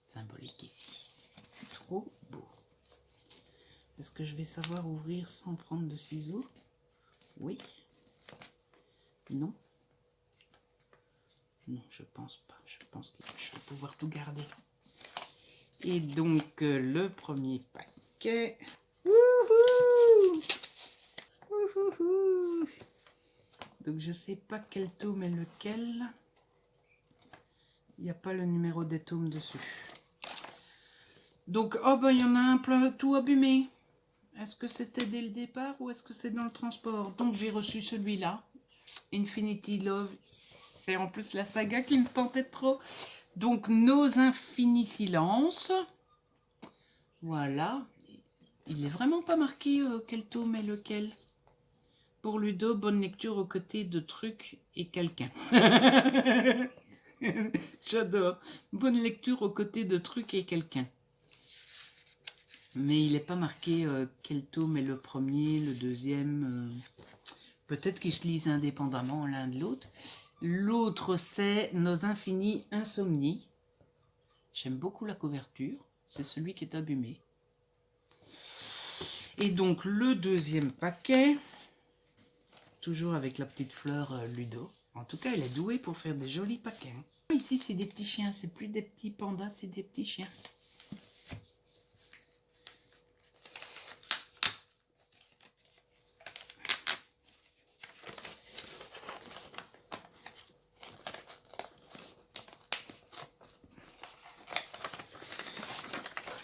Speaker 1: symbolique ici. C'est trop beau. Est-ce que je vais savoir ouvrir sans prendre de ciseaux? Oui. Non. Non, je pense pas. Je pense que je vais pouvoir tout garder. Et donc, le premier paquet. Wouhou! Wouhou! Donc, je sais pas quel tome est lequel. Il n'y a pas le numéro des tomes dessus. Donc, oh ben, il y en a un plein tout abîmé. Est-ce que c'était dès le départ ou est-ce que c'est dans le transport? Donc, j'ai reçu celui-là. Infinity Love. C'est en plus la saga qui me tentait trop. Donc, Nos Infinis Silences. Voilà. Il est vraiment pas marqué quel tome est lequel. Pour Ludo, bonne lecture aux côtés de trucs et quelqu'un. J'adore. Bonne lecture aux côtés de trucs et quelqu'un. Mais il n'est pas marqué quel tome est le premier, le deuxième. Peut-être qu'ils se lisent indépendamment l'un de l'autre. L'autre, c'est Nos Infinis Insomnies. J'aime beaucoup la couverture. C'est celui qui est abîmé. Et donc, le deuxième paquet, toujours avec la petite fleur Ludo. En tout cas, elle est douée pour faire des jolis paquets. Ici, c'est des petits chiens. C'est plus des petits pandas, c'est des petits chiens.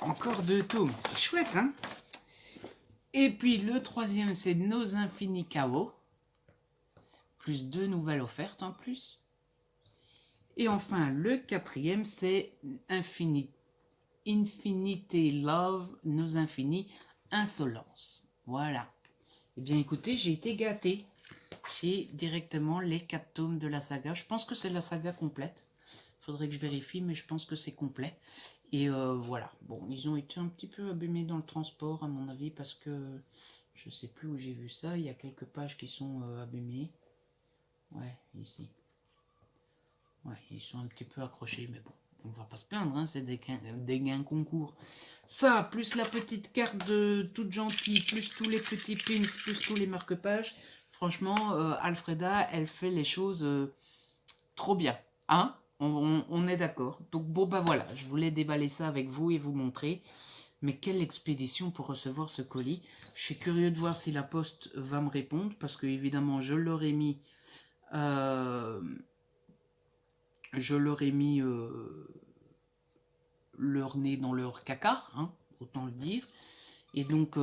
Speaker 1: Encore 2 tomes, c'est chouette, hein? Et puis le troisième, c'est Nos Infinis Chaos. Plus 2 nouvelles offertes en plus. Et enfin, le quatrième, c'est Infinity Love, Nos Infinis Insolence. Voilà. Eh bien, écoutez, j'ai été gâtée. J'ai directement les 4 tomes de la saga. Je pense que c'est la saga complète. Faudrait que je vérifie, mais je pense que c'est complet. Et voilà. Bon, ils ont été un petit peu abîmés dans le transport, à mon avis, parce que je sais plus où j'ai vu ça. Il y a quelques pages qui sont abîmées. Ouais, ici. Ouais, ils sont un petit peu accrochés, mais bon, on va pas se plaindre, hein, c'est des gains concours. Ça, plus la petite carte de toute gentille, plus tous les petits pins, plus tous les marque-pages. Franchement, Alfreda, elle fait les choses trop bien. Hein? On est d'accord. Donc bon, bah voilà, je voulais déballer ça avec vous et vous montrer. Mais quelle expédition pour recevoir ce colis. Je suis curieux de voir si la poste va me répondre, parce que évidemment, je leur ai mis... leur nez dans leur caca, hein, autant le dire. Et donc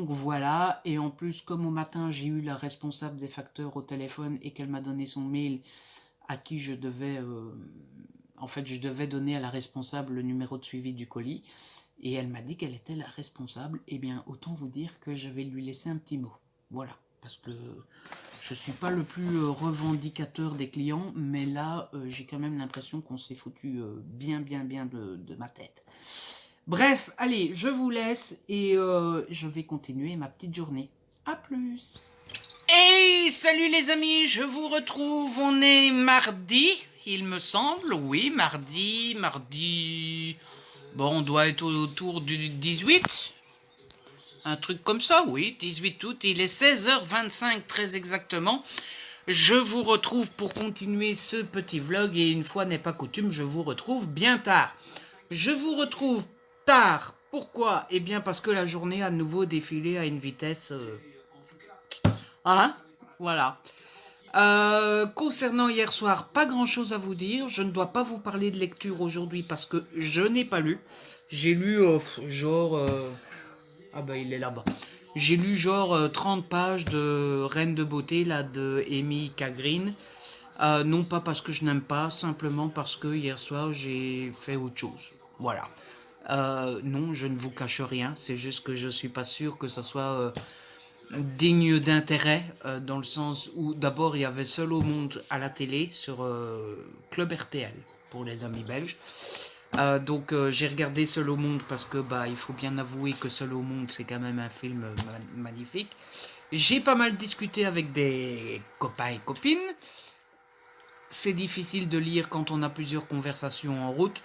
Speaker 1: voilà, et en plus, comme au matin, j'ai eu la responsable des facteurs au téléphone et qu'elle m'a donné son mail à qui je devais... en fait, je devais donner à la responsable le numéro de suivi du colis. Et elle m'a dit qu'elle était la responsable. Eh bien, autant vous dire que je vais lui laisser un petit mot. Voilà. Parce que je ne suis pas le plus revendicateur des clients, mais là, j'ai quand même l'impression qu'on s'est foutu bien de ma tête. Bref, allez, je vous laisse et je vais continuer ma petite journée. À plus. Hey, salut les amis, je vous retrouve. On est mardi, il me semble. Oui, mardi. Bon, on doit être autour du 18. Un truc comme ça, oui, 18 août, il est 16h25 très exactement. Je vous retrouve pour continuer ce petit vlog et une fois n'est pas coutume, je vous retrouve bien tard. Je vous retrouve tard, pourquoi? Eh bien parce que la journée a à nouveau défilé à une vitesse... Hein? Voilà. Concernant hier soir, pas grand chose à vous dire. Je ne dois pas vous parler de lecture aujourd'hui parce que je n'ai pas lu. J'ai lu ah bah il est là-bas. J'ai lu genre 30 pages de Reine de beauté là de Amy Kagreen. Non pas parce que je n'aime pas, simplement parce que hier soir j'ai fait autre chose. Voilà. Non, je ne vous cache rien, c'est juste que je suis pas sûr que ça soit digne d'intérêt, dans le sens où d'abord il y avait Seul au monde à la télé sur Club RTL pour les amis belges. Donc j'ai regardé Seul au monde parce que bah il faut bien avouer que Seul au monde c'est quand même un film magnifique. J'ai pas mal discuté avec des copains et copines. C'est difficile de lire quand on a plusieurs conversations en route.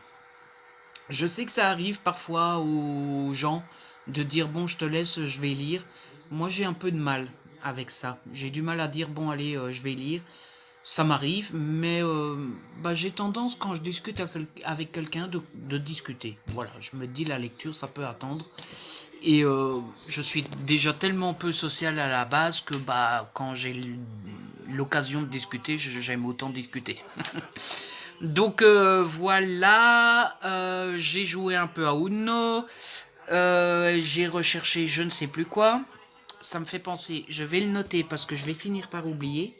Speaker 1: Je sais que ça arrive parfois aux gens de dire bon je te laisse, je vais lire. Moi j'ai un peu de mal avec ça. J'ai du mal à dire bon allez je vais lire. Ça m'arrive, mais bah, j'ai tendance quand je discute avec quelqu'un de discuter. Voilà, je me dis la lecture ça peut attendre. Et je suis déjà tellement peu social à la base que bah quand j'ai l'occasion de discuter, j'aime autant discuter. Donc voilà, j'ai joué un peu à Uno, j'ai recherché je ne sais plus quoi. Ça me fait penser, je vais le noter parce que je vais finir par oublier.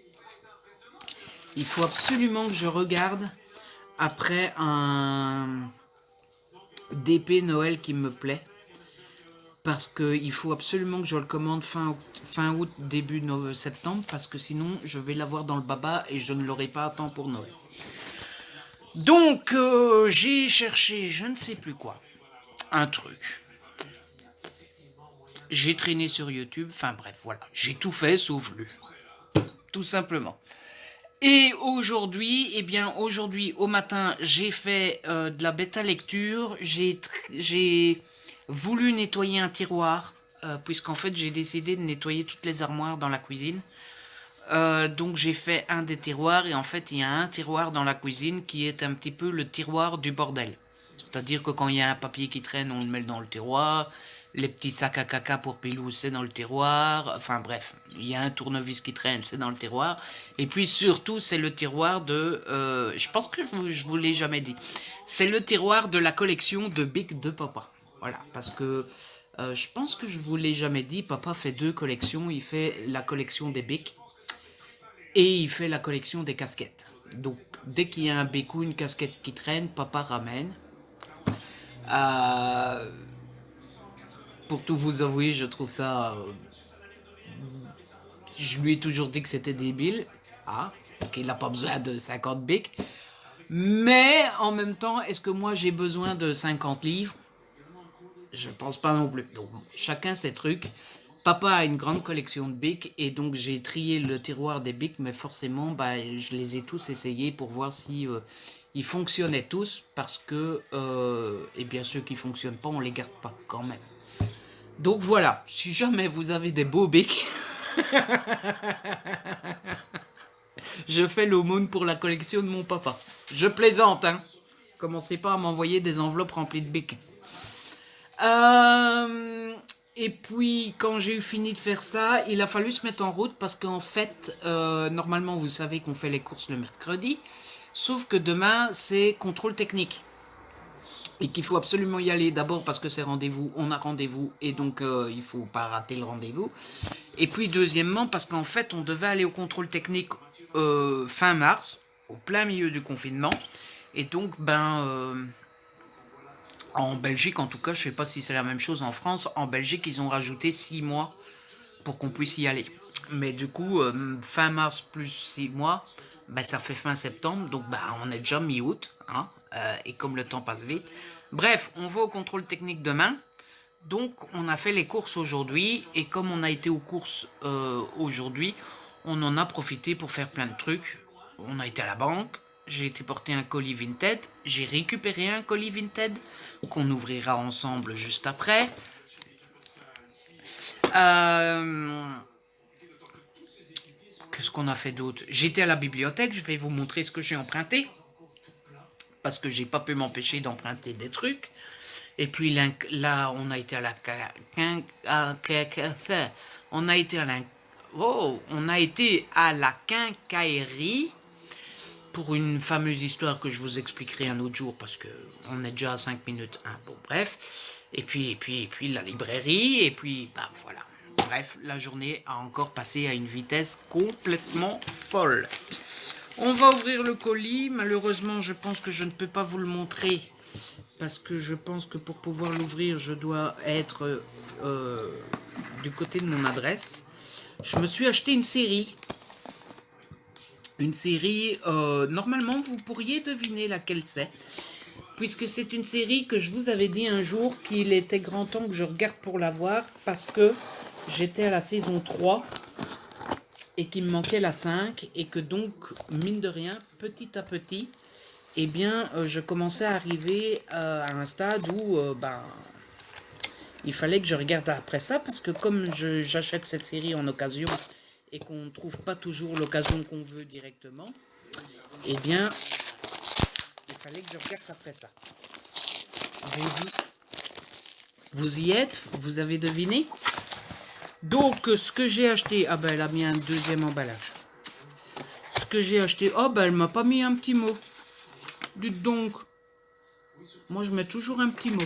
Speaker 1: Il faut absolument que je regarde après un DP Noël qui me plaît. Parce qu'il faut absolument que je le commande fin août, début septembre. Parce que sinon, je vais l'avoir dans le baba et je ne l'aurai pas à temps pour Noël. Donc, j'ai cherché je ne sais plus quoi. Un truc. J'ai traîné sur YouTube. Enfin bref, voilà. J'ai tout fait sauf lu. Tout simplement. Et aujourd'hui, eh bien aujourd'hui au matin, j'ai fait de la bêta lecture. J'ai voulu nettoyer un tiroir, puisqu'en fait j'ai décidé de nettoyer toutes les armoires dans la cuisine. Donc j'ai fait un des tiroirs et en fait il y a un tiroir dans la cuisine qui est un petit peu le tiroir du bordel. C'est-à-dire que quand il y a un papier qui traîne, on le met dans le tiroir. Les petits sacs à caca pour Pilou, c'est dans le tiroir. Enfin bref, il y a un tournevis qui traîne, c'est dans le tiroir. Et puis surtout, c'est le tiroir de... je pense que je vous l'ai jamais dit. C'est le tiroir de la collection de Bic de papa. Voilà, parce que je pense que je vous l'ai jamais dit. Papa fait deux collections. Il fait la collection des Bic et il fait la collection des casquettes. Donc dès qu'il y a un Bic ou une casquette qui traîne, papa ramène. Euh, pour tout vous avouer, je trouve ça... je lui ai toujours dit que c'était débile. Ah, qu'il n'a pas besoin de 50 bics. Mais en même temps, est-ce que moi j'ai besoin de 50 livres? Je pense pas non plus. Donc chacun ses trucs. Papa a une grande collection de bics et donc j'ai trié le tiroir des bics, mais forcément, bah, je les ai tous essayés pour voir si ils fonctionnaient tous, parce que, eh bien, ceux qui fonctionnent pas, on les garde pas quand même. Donc voilà, si jamais vous avez des beaux bics, je fais l'aumône pour la collection de mon papa. Je plaisante, hein. Commencez pas à m'envoyer des enveloppes remplies de bics. Et puis, quand j'ai eu fini de faire ça, il a fallu se mettre en route parce qu'en fait, normalement, vous savez qu'on fait les courses le mercredi. Sauf que demain, c'est contrôle technique. Et qu'il faut absolument y aller d'abord parce que c'est rendez-vous, on a rendez-vous et donc il faut pas rater le rendez-vous. Et puis deuxièmement parce qu'en fait on devait aller au contrôle technique fin mars, au plein milieu du confinement. Et donc en Belgique en tout cas, je sais pas si c'est la même chose en France, en Belgique ils ont rajouté 6 mois pour qu'on puisse y aller. Mais du coup fin mars plus 6 mois, ça fait fin septembre, donc on est déjà mi-août, hein, et comme le temps passe vite. Bref, on va au contrôle technique demain. Donc on a fait les courses aujourd'hui, et comme on a été aux courses aujourd'hui, on en a profité pour faire plein de trucs. On a été à la banque, j'ai été porter un colis Vinted, j'ai récupéré un colis Vinted qu'on ouvrira ensemble juste après. Qu'est-ce qu'on a fait d'autre? J'étais à la bibliothèque, je vais vous montrer ce que j'ai emprunté. Parce que j'ai pas pu m'empêcher d'emprunter des trucs. Et puis là, on a été à la... On a été à la... Oh, on a été à la quincaillerie pour une fameuse histoire que je vous expliquerai un autre jour parce que on est déjà à 5 minutes. Hein. Bon, bref. Et puis la librairie. Et puis, voilà. Bref, la journée a encore passé à une vitesse complètement folle. On va ouvrir le colis. Malheureusement, je pense que je ne peux pas vous le montrer parce que je pense que pour pouvoir l'ouvrir, je dois être du côté de mon adresse. Je me suis acheté une série. Une série, normalement, vous pourriez deviner laquelle c'est. Puisque c'est une série que je vous avais dit un jour qu'il était grand temps que je regarde pour la voir. Parce que j'étais à la saison 3 et qu'il me manquait la 5. Et que donc, mine de rien, petit à petit, eh bien, je commençais à arriver à un stade où il fallait que je regarde après ça. Parce que comme j'achète cette série en occasion et qu'on ne trouve pas toujours l'occasion qu'on veut directement, eh bien, il fallait que je regarde après ça. Vous y êtes? Vous avez deviné? Donc, ce que j'ai acheté... Ah ben, elle a mis un deuxième emballage. Ce que j'ai acheté... Oh ben, elle m'a pas mis un petit mot. Dites donc. Moi, je mets toujours un petit mot.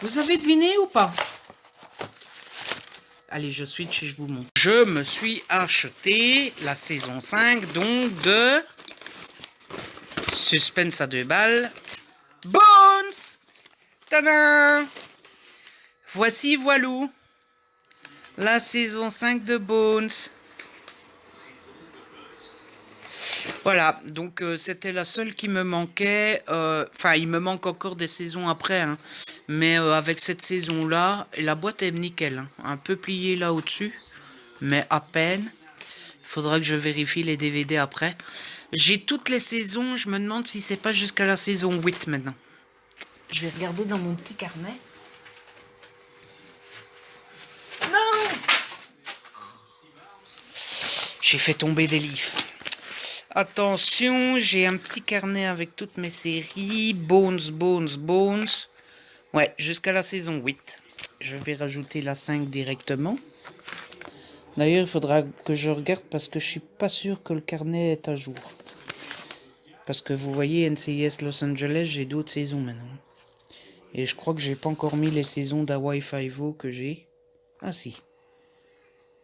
Speaker 1: Vous avez deviné ou pas? Allez, je switch et je vous montre. Je me suis acheté la saison 5, donc de... Suspense à 2 balles. Bones! Tadam! Voici, voilou. La saison 5 de Bones. Voilà, donc c'était la seule qui me manquait. Enfin, il me manque encore des saisons après. Hein. Mais avec cette saison-là, la boîte est nickel. Hein. Un peu pliée là au-dessus, mais à peine. Il faudra que je vérifie les DVD après. J'ai toutes les saisons. Je me demande si c'est pas jusqu'à la saison 8 maintenant. Je vais regarder dans mon petit carnet. Non! J'ai fait tomber des livres. Attention, j'ai un petit carnet avec toutes mes séries. Bones, Bones, Bones. Ouais, jusqu'à la saison 8. Je vais rajouter la 5 directement. D'ailleurs, il faudra que je regarde parce que je suis pas sûr que le carnet est à jour. Parce que vous voyez, NCIS Los Angeles, j'ai d'autres saisons maintenant. Et je crois que j'ai pas encore mis les saisons d'Hawaii Five-O que j'ai. Ah si.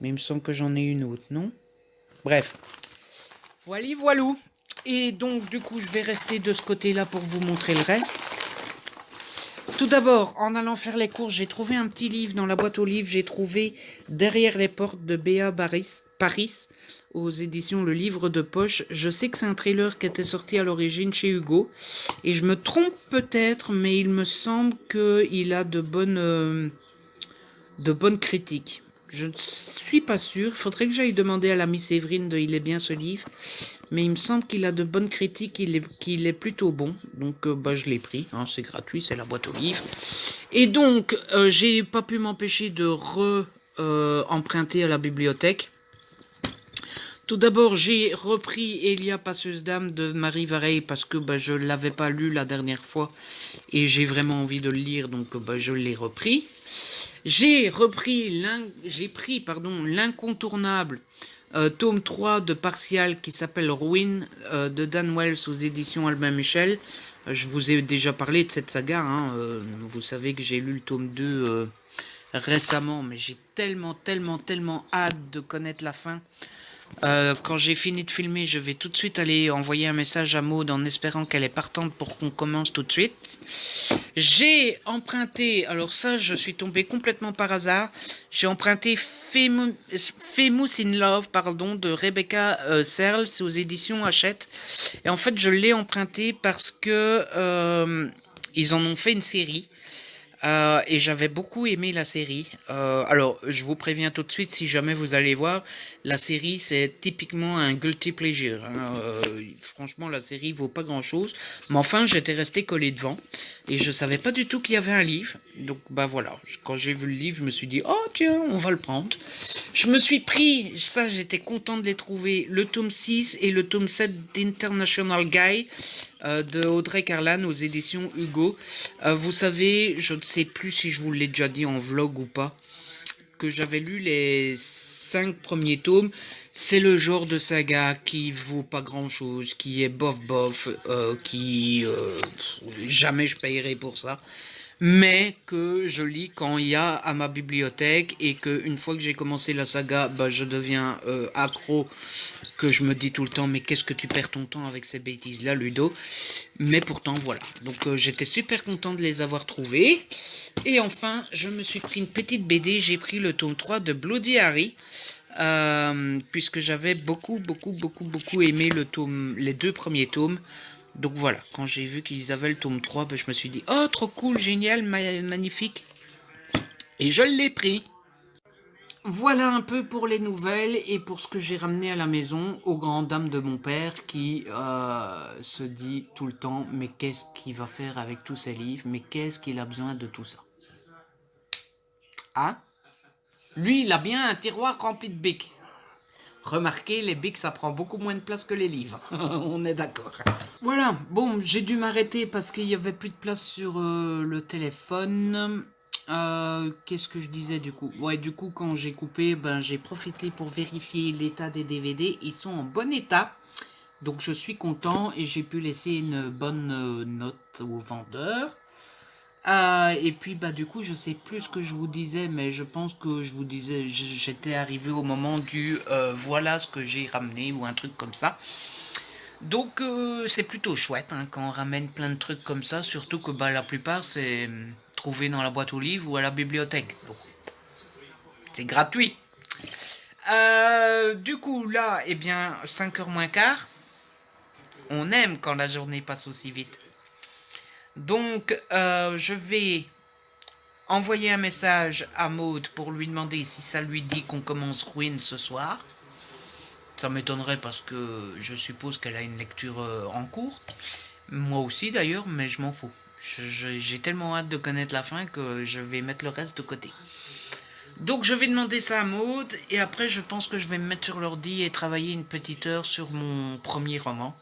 Speaker 1: Mais il me semble que j'en ai une autre, non? Bref. Voilà, voilou. Et donc, du coup, je vais rester de ce côté-là pour vous montrer le reste. Tout d'abord, en allant faire les courses, j'ai trouvé un petit livre dans la boîte aux livres. J'ai trouvé Derrière les portes de Béa Paris, aux éditions Le Livre de Poche. Je sais que c'est un trailer qui était sorti à l'origine chez Hugo. Et je me trompe peut-être, mais il me semble qu'il a de bonnes critiques. Je ne suis pas sûr. Il faudrait que j'aille demander à l'amie Séverine de Il est bien ce livre. Mais il me semble qu'il a de bonnes critiques, qu'il est plutôt bon. Donc je l'ai pris. Hein, c'est gratuit, c'est la boîte aux livres. Et donc, j'ai pas pu m'empêcher de emprunter à la bibliothèque. Tout d'abord, j'ai repris Elia Passeuse d'âme de Marie Vareille parce que je ne l'avais pas lu la dernière fois. Et j'ai vraiment envie de le lire, donc je l'ai repris. J'ai pris l'incontournable tome 3 de Partial qui s'appelle Ruin de Dan Wells aux éditions Albin Michel. Je vous ai déjà parlé de cette saga. Hein, vous savez que j'ai lu le tome 2 récemment, mais j'ai tellement hâte de connaître la fin. Quand j'ai fini de filmer, je vais tout de suite aller envoyer un message à Maud en espérant qu'elle est partante pour qu'on commence tout de suite. J'ai emprunté, alors ça je suis tombé complètement par hasard, j'ai emprunté Famous in Love de Rebecca Searle, c'est aux éditions Hachette. Et en fait je l'ai emprunté parce que ils en ont fait une série. Et j'avais beaucoup aimé la série. Alors, je vous préviens tout de suite, si jamais vous allez voir, la série, c'est typiquement un guilty pleasure. Hein. Franchement, la série vaut pas grand-chose. Mais enfin, j'étais resté collé devant. Et je savais pas du tout qu'il y avait un livre. Donc, voilà. Quand j'ai vu le livre, je me suis dit, oh tiens, on va le prendre. Je me suis pris, ça, j'étais content de les trouver, le tome 6 et le tome 7 d'International Guy. De Audrey Carlan aux éditions Hugo. Vous savez, je ne sais plus si je vous l'ai déjà dit en vlog ou pas, que j'avais lu les 5 premiers tomes. C'est le genre de saga qui vaut pas grand chose, qui est bof, jamais je payerai pour ça. Mais que je lis quand il y a à ma bibliothèque et que une fois que j'ai commencé la saga, je deviens accro que je me dis tout le temps, mais qu'est-ce que tu perds ton temps avec ces bêtises-là, Ludo? Mais pourtant, voilà. Donc, j'étais super content de les avoir trouvés. Et enfin, je me suis pris une petite BD. J'ai pris le tome 3 de Bloody Harry. Puisque j'avais beaucoup aimé les deux premiers tomes. Donc voilà, quand j'ai vu qu'ils avaient le tome 3, ben, je me suis dit, oh, trop cool, génial, magnifique. Et je l'ai pris. Voilà un peu pour les nouvelles et pour ce que j'ai ramené à la maison aux grandes dames de mon père qui se dit tout le temps, mais qu'est-ce qu'il va faire avec tous ces livres, mais qu'est-ce qu'il a besoin de tout ça? Hein? Lui, il a bien un tiroir rempli de bics. Remarquez, les bics, ça prend beaucoup moins de place que les livres. On est d'accord. Voilà, bon, j'ai dû m'arrêter parce qu'il n'y avait plus de place sur le téléphone. Qu'est-ce que je disais du coup? Ouais, du coup, quand j'ai coupé, ben, j'ai profité pour vérifier l'état des DVD. Ils sont en bon état. Donc, je suis content et j'ai pu laisser une bonne note au vendeur. Et puis, bah, du coup, je sais plus ce que je vous disais, mais je pense que je vous disais, j'étais arrivé au moment du voilà ce que j'ai ramené ou un truc comme ça. Donc, c'est plutôt chouette hein, quand on ramène plein de trucs comme ça, surtout que bah, la plupart c'est trouvé dans la boîte aux livres ou à la bibliothèque. Donc, c'est gratuit. Du coup, là, eh bien, 5h moins quart, on aime quand la journée passe aussi vite. Donc, je vais envoyer un message à Maud pour lui demander si ça lui dit qu'on commence Ruin ce soir. Ça m'étonnerait parce que je suppose qu'elle a une lecture en cours. Moi aussi d'ailleurs, mais je m'en fous. J'ai tellement hâte de connaître la fin que je vais mettre le reste de côté. Donc je vais demander ça à Maud et après je pense que je vais me mettre sur l'ordi et travailler une petite heure sur mon premier roman.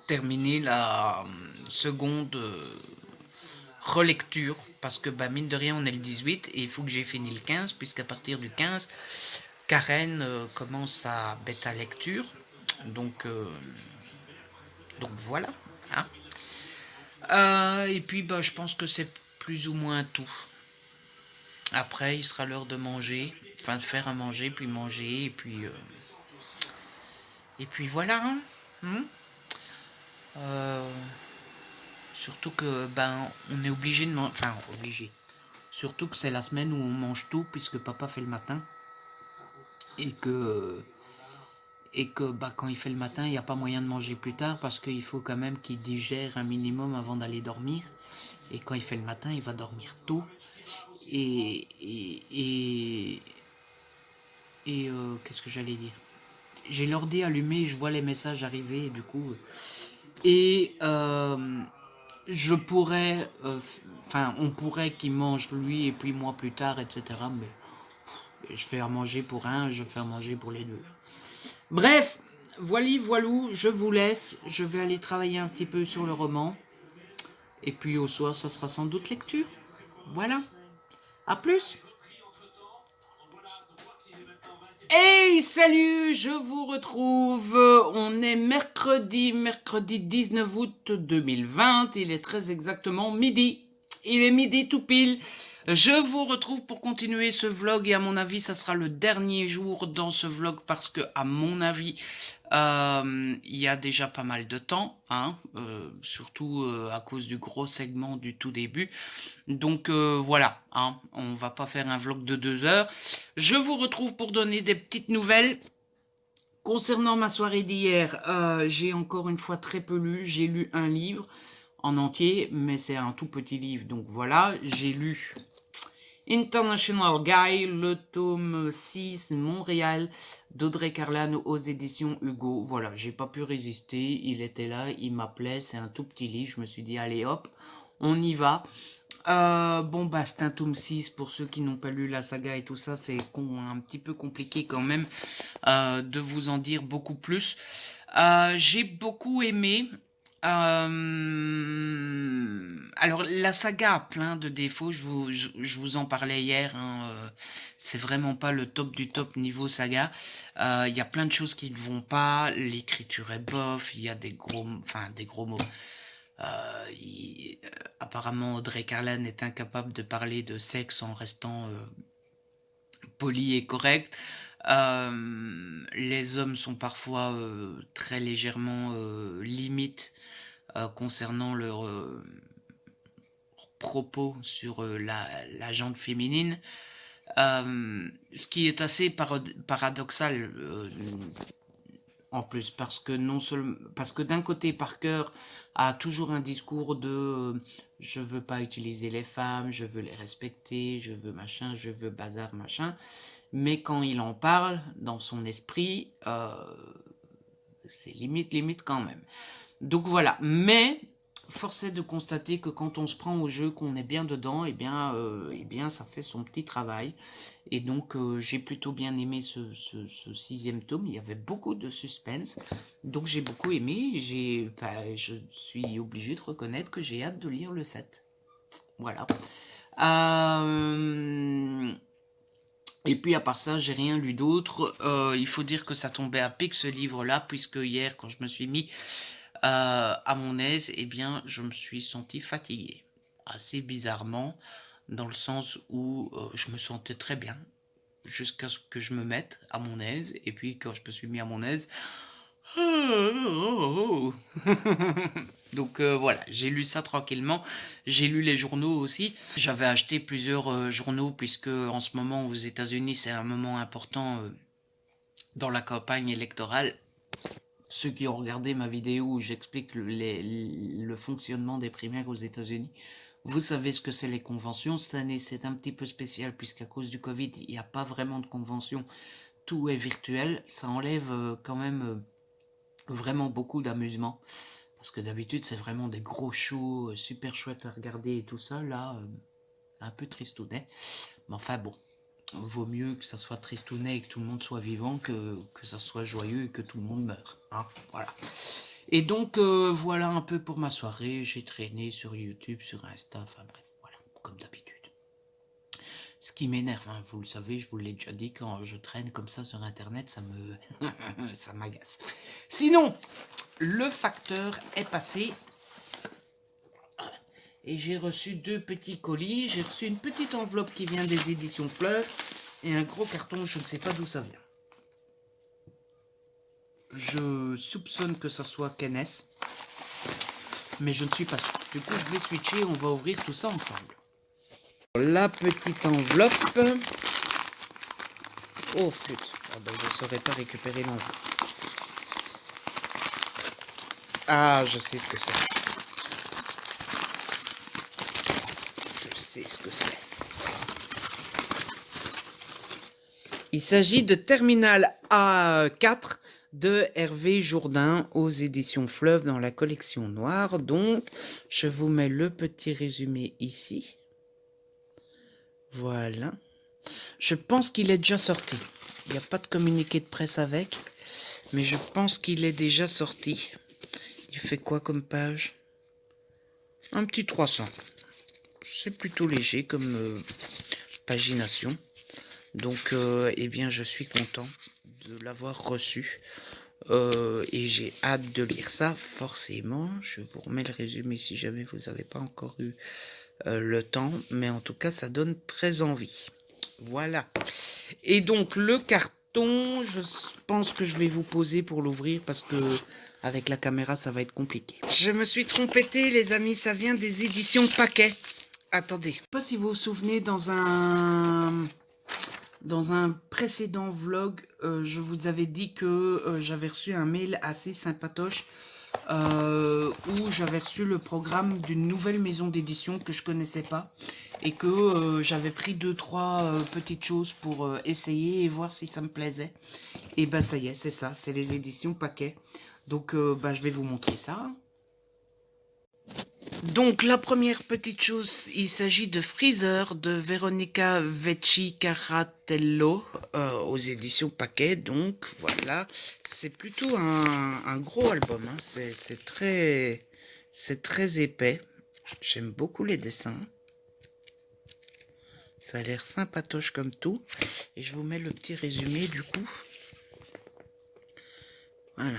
Speaker 1: Terminer la seconde relecture parce que bah, mine de rien on est le 18 et il faut que j'ai fini le 15 puisqu'à partir du 15 Karen commence sa bêta lecture donc voilà hein. Et puis bah, je pense que c'est plus ou moins tout. Après il sera l'heure de manger, enfin de faire à manger puis manger et puis voilà hein. Hmm. Euh, Surtout que ben on est obligé de manger, enfin obligé. Surtout que c'est la semaine où on mange tout puisque papa fait le matin et que bah, quand il fait le matin, il n'y a pas moyen de manger plus tard parce qu'il faut quand même qu'il digère un minimum avant d'aller dormir. Et quand il fait le matin, il va dormir tôt. Et, et, et, qu'est-ce que j'allais dire? J'ai l'ordi allumé, je vois les messages arriver, et du coup. Et je pourrais. Enfin, on pourrait qu'il mange lui et puis moi plus tard, etc. Mais je fais à manger pour un, je fais à manger pour les deux. Bref, voilou, je vous laisse. Je vais aller travailler un petit peu sur le roman. Et puis au soir, ça sera sans doute lecture. Voilà. À plus. Hey, salut, je vous retrouve. On est mercredi 19 août 2020. Il est très exactement midi. Il est midi tout pile. Je vous retrouve pour continuer ce vlog et à mon avis, ça sera le dernier jour dans ce vlog parce que à mon avis, il y a déjà pas mal de temps, hein, surtout à cause du gros segment du tout début. Donc voilà, hein, on va pas faire un vlog de 2 heures. Je vous retrouve pour donner des petites nouvelles. Concernant ma soirée d'hier, j'ai encore une fois très peu lu. J'ai lu un livre en entier, mais c'est un tout petit livre. Donc voilà, j'ai lu International Guy, le tome 6, Montréal, d'Audrey Carlan aux éditions Hugo. Voilà, j'ai pas pu résister. Il était là, il m'appelait. C'est un tout petit livre. Je me suis dit, allez hop, on y va. Bon bah c'est un tome 6 pour ceux qui n'ont pas lu la saga et tout ça, c'est un petit peu compliqué quand même de vous en dire beaucoup plus. J'ai beaucoup aimé. Alors la saga a plein de défauts, je vous en parlais hier, hein, c'est vraiment pas le top du top niveau saga. Il y a plein de choses qui ne vont pas, l'écriture est bof, il y a des gros mots. Apparemment, Audrey Carlan est incapable de parler de sexe en restant poli et correct. Les hommes sont parfois très légèrement limites concernant leurs propos sur la gente féminine. Ce qui est assez paradoxal en plus, parce que non seulement, parce que d'un côté, Parker a toujours un discours de je veux pas utiliser les femmes, je veux les respecter, je veux machin, je veux bazar machin, mais quand il en parle dans son esprit, c'est limite quand même. Donc voilà, mais force est de constater que quand on se prend au jeu, qu'on est bien dedans, eh bien ça fait son petit travail. Et donc j'ai plutôt bien aimé ce sixième tome, il y avait beaucoup de suspense, donc j'ai beaucoup aimé, je suis obligé de reconnaître que j'ai hâte de lire le 7. Voilà. Et puis à part ça, j'ai rien lu d'autre. Il faut dire que ça tombait à pic ce livre-là, puisque hier, quand je me suis mis à mon aise, eh bien, je me suis senti fatigué. Assez bizarrement, dans le sens où je me sentais très bien, jusqu'à ce que je me mette à mon aise. Et puis quand je me suis mis à mon aise... Donc voilà, j'ai lu ça tranquillement. J'ai lu les journaux aussi. J'avais acheté plusieurs journaux puisque en ce moment aux États-Unis c'est un moment important dans la campagne électorale. Ceux qui ont regardé ma vidéo où j'explique le fonctionnement des primaires aux États-Unis, vous savez ce que c'est les conventions. Cette année c'est un petit peu spécial puisqu'à cause du Covid il n'y a pas vraiment de convention. Tout est virtuel. Ça enlève quand même vraiment beaucoup d'amusement. Parce que d'habitude, c'est vraiment des gros shows super chouettes à regarder et tout ça. Là, un peu tristounet. Mais enfin bon, vaut mieux que ça soit tristounet et que tout le monde soit vivant que ça soit joyeux et que tout le monde meure. Hein, voilà. Et donc, voilà un peu pour ma soirée. J'ai traîné sur YouTube, sur Insta, enfin bref, voilà, comme d'habitude. Ce qui m'énerve, hein, vous le savez, je vous l'ai déjà dit, quand je traîne comme ça sur Internet, ça m'agace. Sinon, le facteur est passé et j'ai reçu 2 petits colis. J'ai reçu une petite enveloppe qui vient des éditions Fleuve et un gros carton, je ne sais pas d'où ça vient. Je soupçonne que ça soit Kennes, mais je ne suis pas sûr. Du coup, je vais switcher, on va ouvrir tout ça ensemble. La petite enveloppe. Oh flûte, ah ben, je ne saurais pas récupérer l'enveloppe. Ah, je sais ce que c'est. Je sais ce que c'est. Il s'agit de Terminal A4 de Hervé Jourdain aux éditions Fleuve dans la collection noire. Donc, je vous mets le petit résumé ici. Voilà. Je pense qu'il est déjà sorti. Il n'y a pas de communiqué de presse avec, mais je pense qu'il est déjà sorti. Il fait quoi comme page? Un petit 300. C'est plutôt léger comme pagination. Donc, eh bien, je suis content de l'avoir reçu. Et j'ai hâte de lire ça, forcément. Je vous remets le résumé si jamais vous n'avez pas encore eu le temps. Mais en tout cas, ça donne très envie. Voilà. Et donc, le carton, je pense que je vais vous poser pour l'ouvrir parce que avec la caméra, ça va être compliqué. Je me suis trompété, les amis. Ça vient des éditions Paquet. Attendez. Je ne sais pas si vous vous souvenez, dans un précédent vlog, je vous avais dit que j'avais reçu un mail assez sympatoche où j'avais reçu le programme d'une nouvelle maison d'édition que je connaissais pas et que j'avais pris 2-3 petites choses pour essayer et voir si ça me plaisait. Et ben ça y est, c'est ça, c'est les éditions Paquet. Donc je vais vous montrer ça. Donc la première petite chose, il s'agit de Freezer de Veronica Vecchi Caratello aux éditions Paquet. Donc voilà, c'est plutôt un gros album, hein. C'est très épais. J'aime beaucoup les dessins. Ça a l'air sympatoche comme tout. Et je vous mets le petit résumé du coup. Voilà.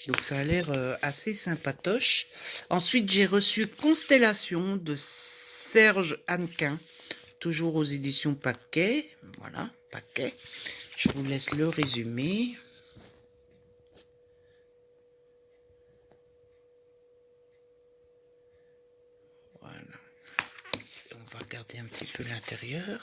Speaker 1: Donc ça a l'air assez sympatoche. Ensuite, j'ai reçu Constellation de Serge Hannequin, toujours aux éditions Paquet. Voilà, Paquet. Je vous laisse le résumé. Voilà. On va regarder un petit peu l'intérieur.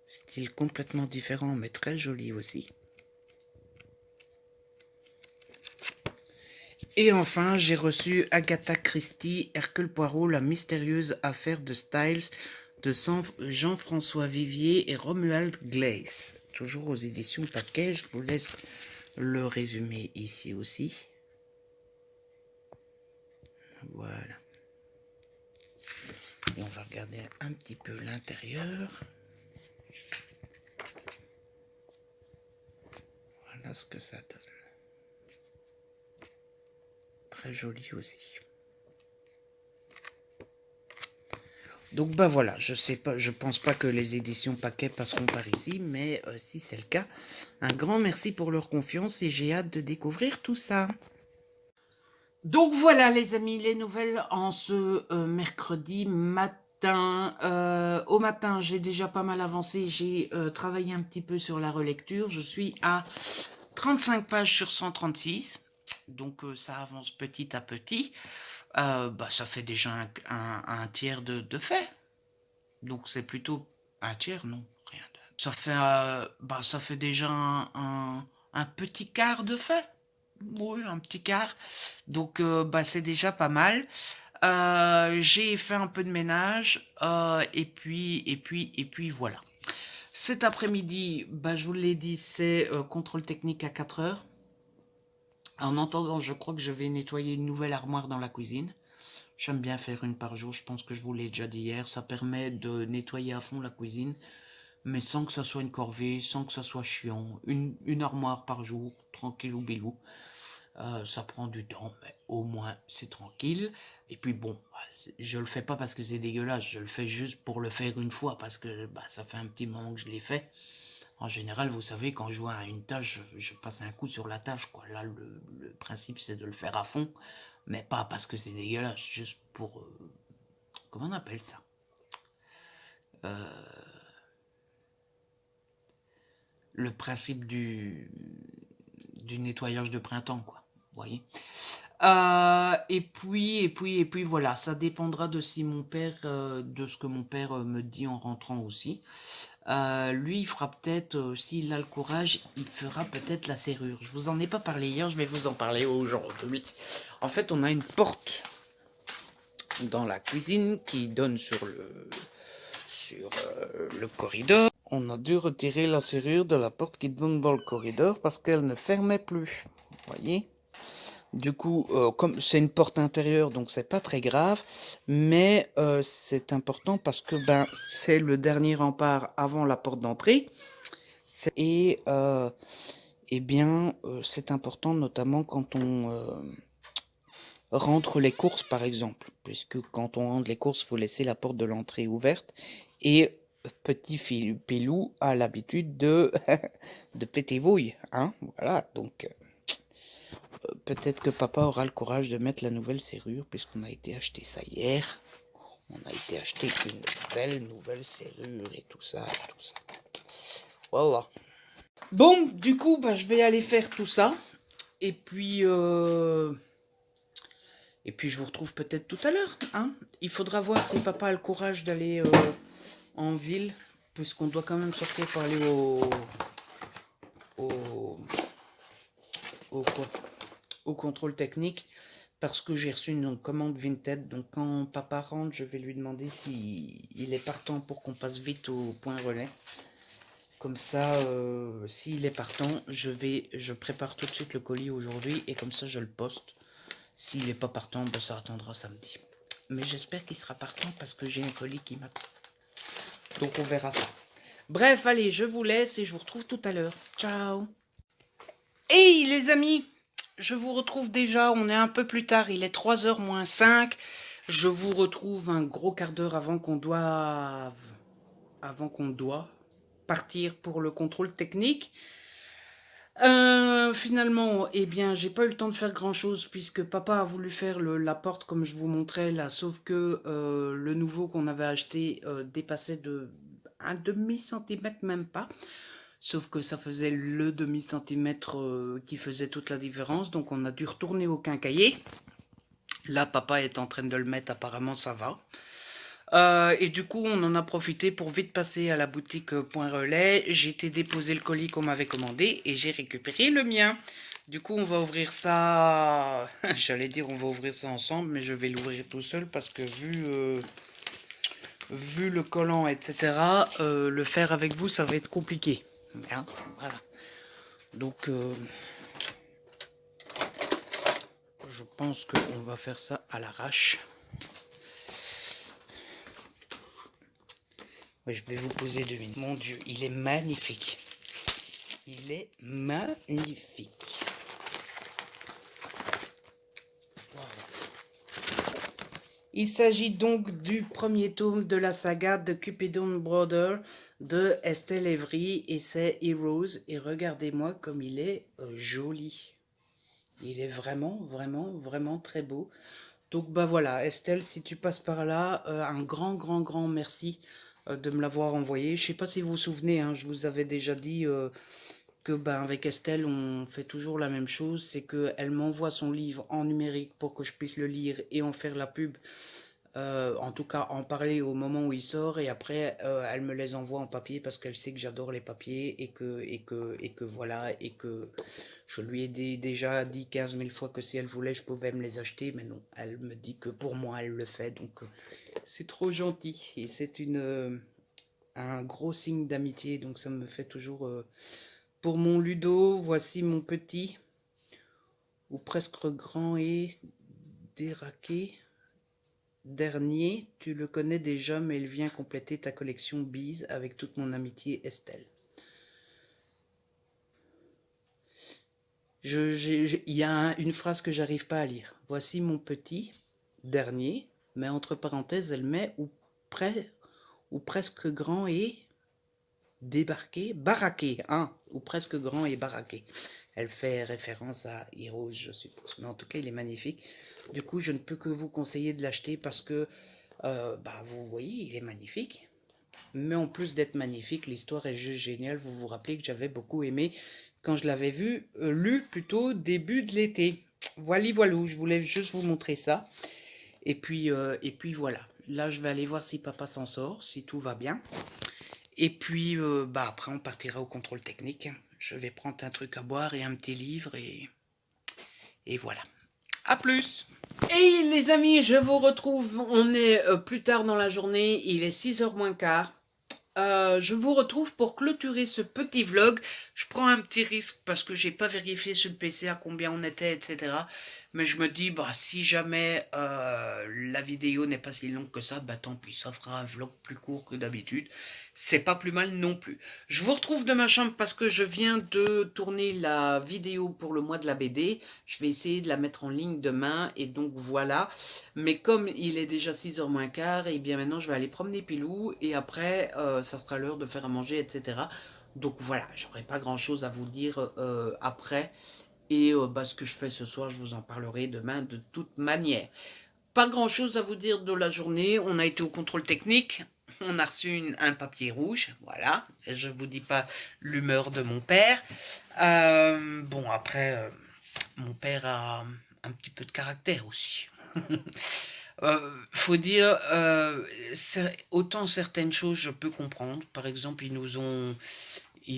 Speaker 1: Style complètement différent, mais très joli aussi. Et enfin, j'ai reçu Agatha Christie, Hercule Poirot, la mystérieuse affaire de Styles de Jean-François Vivier et Romuald Glaise. Toujours aux éditions Paquet, je vous laisse le résumé ici aussi. Voilà. Et on va regarder un petit peu l'intérieur. Voilà ce que ça donne. Très joli aussi. Donc bah voilà, je sais pas, je pense pas que les éditions Paquet passeront par ici, mais si c'est le cas, un grand merci pour leur confiance et j'ai hâte de découvrir tout ça. Donc voilà les amis, les nouvelles en ce mercredi matin. Au matin, j'ai déjà pas mal avancé, j'ai travaillé un petit peu sur la relecture. Je suis à 35 pages sur 136, donc ça avance petit à petit. Bah, ça fait déjà un tiers de fait. Donc c'est plutôt un tiers, non, rien de... Ça fait déjà un petit quart de fait. Oui, un petit quart. Donc bah, c'est déjà pas mal. J'ai fait un peu de ménage et puis voilà. Cet après-midi, bah, je vous l'ai dit, c'est contrôle technique à 4 heures. En attendant, je crois que je vais nettoyer une nouvelle armoire dans la cuisine. J'aime bien faire une par jour, je pense que je vous l'ai déjà dit hier. Ça permet de nettoyer à fond la cuisine, mais sans que ça soit une corvée, sans que ça soit chiant. Une armoire par jour, tranquille ou bilou. Ça prend du temps, mais au moins c'est tranquille. Et puis bon, je le fais pas parce que c'est dégueulasse, je le fais juste pour le faire une fois, parce que bah, ça fait un petit moment que je l'ai fait. En général, vous savez, quand je vois à une tâche, je passe un coup sur la tâche, quoi. Là, le principe, c'est de le faire à fond, mais pas parce que c'est dégueulasse, juste pour... comment on appelle ça? Le principe du nettoyage de printemps, quoi. Vous voyez? Et puis voilà, ça dépendra de si mon père, de ce que mon père me dit en rentrant aussi. Lui, il fera peut-être, s'il a le courage, il fera peut-être la serrure. Je vous en ai pas parlé hier, je vais vous en parler aujourd'hui. En fait, on a une porte dans la cuisine qui donne sur le corridor. On a dû retirer la serrure de la porte qui donne dans le corridor parce qu'elle ne fermait plus. Vous voyez? Du coup, comme c'est une porte intérieure, donc c'est pas très grave, mais c'est important parce que ben c'est le dernier rempart avant la porte d'entrée. Et bien, c'est important notamment quand on rentre les courses, par exemple, puisque quand on rentre les courses, il faut laisser la porte de l'entrée ouverte. Et petit Pilou a l'habitude de de péter vouille, hein, voilà, donc... peut-être que papa aura le courage de mettre la nouvelle serrure, puisqu'on a été acheter ça hier. On a été acheter une belle nouvelle serrure et tout ça, tout ça. Voilà. Bon, du coup, bah, je vais aller faire tout ça. Et puis je vous retrouve peut-être tout à l'heure. Hein. Il faudra voir si papa a le courage d'aller en ville, puisqu'on doit quand même sortir pour aller au, quoi, au contrôle technique. Parce que j'ai reçu une commande Vinted, donc quand papa rentre, je vais lui demander s'il est partant pour qu'on passe vite au point relais. Comme ça, s'il est partant, je prépare tout de suite le colis aujourd'hui et comme ça je le poste. S'il n'est pas partant, ben, ça attendra samedi. Mais j'espère qu'il sera partant parce que j'ai un colis qui m'attend. Donc on verra ça. Bref, allez, je vous laisse et je vous retrouve tout à l'heure. Ciao. Hey les amis, je vous retrouve déjà, on est un peu plus tard, il est 3h moins 5. Je vous retrouve un gros quart d'heure avant qu'on doive partir pour le contrôle technique. Finalement, eh bien, j'ai pas eu le temps de faire grand-chose puisque papa a voulu faire la porte comme je vous montrais là, sauf que le nouveau qu'on avait acheté dépassait de un demi-centimètre, même pas. Sauf que ça faisait le demi-centimètre qui faisait toute la différence, donc on a dû retourner au quincaillier. Là, papa est en train de le mettre, apparemment ça va. Et du coup, on en a profité pour vite passer à la boutique Point Relais. J'ai été déposer le colis qu'on m'avait commandé et j'ai récupéré le mien. Du coup, on va ouvrir ça. J'allais dire on va ouvrir ça ensemble, mais je vais l'ouvrir tout seul parce que vu le collant, etc., le faire avec vous, ça va être compliqué. Hein, voilà. Donc, je pense qu'on va faire ça à l'arrache. Je vais vous poser 2 minutes. Mon Dieu, il est magnifique. Il est magnifique. Wow. Il s'agit donc du premier tome de la saga de Cupidon Brother de Estelle Evry et c'est Heroes. Et regardez-moi comme il est joli. Il est vraiment, vraiment, vraiment très beau. Donc bah voilà, Estelle, si tu passes par là, un grand, grand, grand merci de me l'avoir envoyé. Je sais pas si vous vous souvenez, hein, je vous avais déjà dit que ben avec Estelle, on fait toujours la même chose, c'est qu'elle m'envoie son livre en numérique pour que je puisse le lire et en faire la pub. En tout cas, en parler au moment où il sort et après, elle me les envoie en papier parce qu'elle sait que j'adore les papiers et que voilà, et que je lui ai déjà dit 15 000 fois que si elle voulait, je pouvais me les acheter, mais non, elle me dit que pour moi, elle le fait, donc c'est trop gentil et c'est un gros signe d'amitié, donc ça me fait toujours. Pour mon Ludo, voici mon petit, ou presque grand et déraqué. Dernier, tu le connais déjà, mais il vient compléter ta collection Bise avec toute mon amitié Estelle. Il y a une phrase que j'arrive pas à lire. Voici mon petit dernier, mais entre parenthèses, elle met ou presque grand et débarqué, baraqué, hein, ou presque grand et baraqué. Elle fait référence à Heroes, je suppose. Mais en tout cas, il est magnifique. Du coup, je ne peux que vous conseiller de l'acheter parce que, bah, vous voyez, il est magnifique. Mais en plus d'être magnifique, l'histoire est juste géniale. Vous vous rappelez que j'avais beaucoup aimé quand je l'avais lu plutôt début de l'été. Voilà, voilà, je voulais juste vous montrer ça. Et puis voilà. Là, je vais aller voir si papa s'en sort, si tout va bien. Et puis, bah après, on partira au contrôle technique. Je vais prendre un truc à boire et un petit livre et voilà. À plus! Et les amis, je vous retrouve, on est plus tard dans la journée, il est 6h moins quart. Je vous retrouve pour clôturer ce petit vlog. Je prends un petit risque parce que j'ai pas vérifié sur le PC à combien on était, etc. Mais je me dis, bah si jamais la vidéo n'est pas si longue que ça, bah tant pis, ça fera un vlog plus court que d'habitude. C'est pas plus mal non plus. Je vous retrouve de ma chambre parce que je viens de tourner la vidéo pour le mois de la BD. Je vais essayer de la mettre en ligne demain et donc voilà. Mais comme il est déjà 6h moins quart, et bien maintenant je vais aller promener Pilou et après ça sera l'heure de faire à manger, etc. Donc voilà, j'aurai pas grand chose à vous dire après. Et bah, ce que je fais ce soir, je vous en parlerai demain de toute manière. Pas grand chose à vous dire de la journée. On a été au contrôle technique. On a reçu un papier rouge. Voilà. Je vous dis pas l'humeur de mon père. Bon, après, mon père a un petit peu de caractère aussi. Faut dire, autant certaines choses je peux comprendre. Par exemple, ils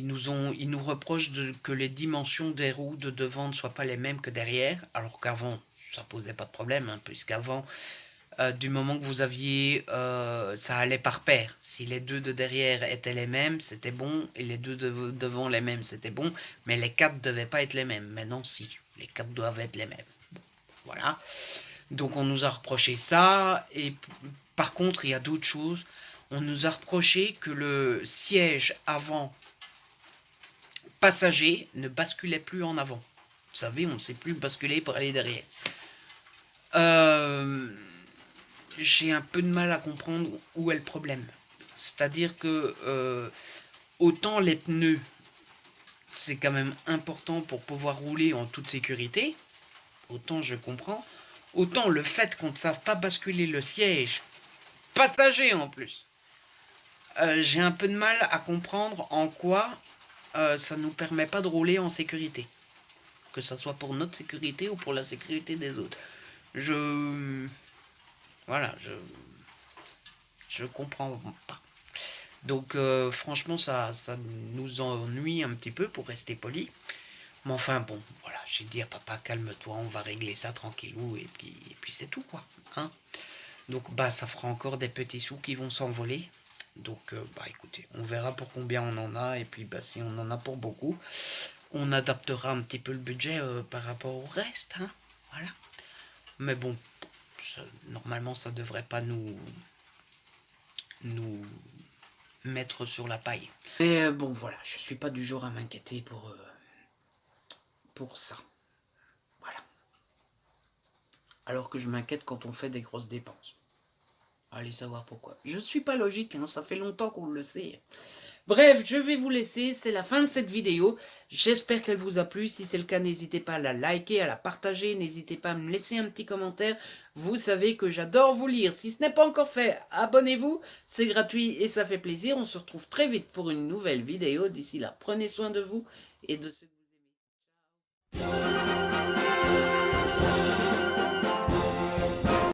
Speaker 1: nous reprochent que les dimensions des roues de devant ne soient pas les mêmes que derrière, alors qu'avant ça posait pas de problème, hein, puisqu'avant, du moment que vous aviez, ça allait par paire. Si les deux de derrière étaient les mêmes, c'était bon, et les deux de devant les mêmes, c'était bon, mais les quatre devaient pas être les mêmes. Maintenant, si, les quatre doivent être les mêmes. Voilà. Donc on nous a reproché ça, et par contre il y a d'autres choses. On nous a reproché que le siège avant passager ne basculait plus en avant. Vous savez, on ne sait plus basculer pour aller derrière. J'ai un peu de mal à comprendre où est le problème. C'est-à-dire que autant les pneus, c'est quand même important pour pouvoir rouler en toute sécurité. Autant je comprends. Autant le fait qu'on ne sache pas basculer le siège passager en plus. J'ai un peu de mal à comprendre en quoi ça nous permet pas de rouler en sécurité. Que ça soit pour notre sécurité ou pour la sécurité des autres. Voilà, je comprends pas. Donc franchement ça nous ennuie un petit peu pour rester poli. Mais enfin bon, voilà, j'ai dit à papa calme-toi, on va régler ça tranquillou et puis c'est tout quoi. Hein. Donc bah ça fera encore des petits sous qui vont s'envoler. Donc bah écoutez, on verra pour combien on en a et puis bah si on en a pour beaucoup, on adaptera un petit peu le budget par rapport au reste. Hein. Voilà. Mais bon, normalement ça devrait pas nous mettre sur la paille. Mais bon voilà, je suis pas du genre à m'inquiéter pour ça. Voilà. Alors que je m'inquiète quand on fait des grosses dépenses. Allez savoir pourquoi. Je suis pas logique, hein, ça fait longtemps qu'on le sait. Bref, je vais vous laisser, c'est la fin de cette vidéo. J'espère qu'elle vous a plu. Si c'est le cas, n'hésitez pas à la liker, à la partager. N'hésitez pas à me laisser un petit commentaire. Vous savez que j'adore vous lire. Si ce n'est pas encore fait, abonnez-vous. C'est gratuit et ça fait plaisir. On se retrouve très vite pour une nouvelle vidéo. D'ici là, prenez soin de vous et de ceux que vous aimez. Ciao.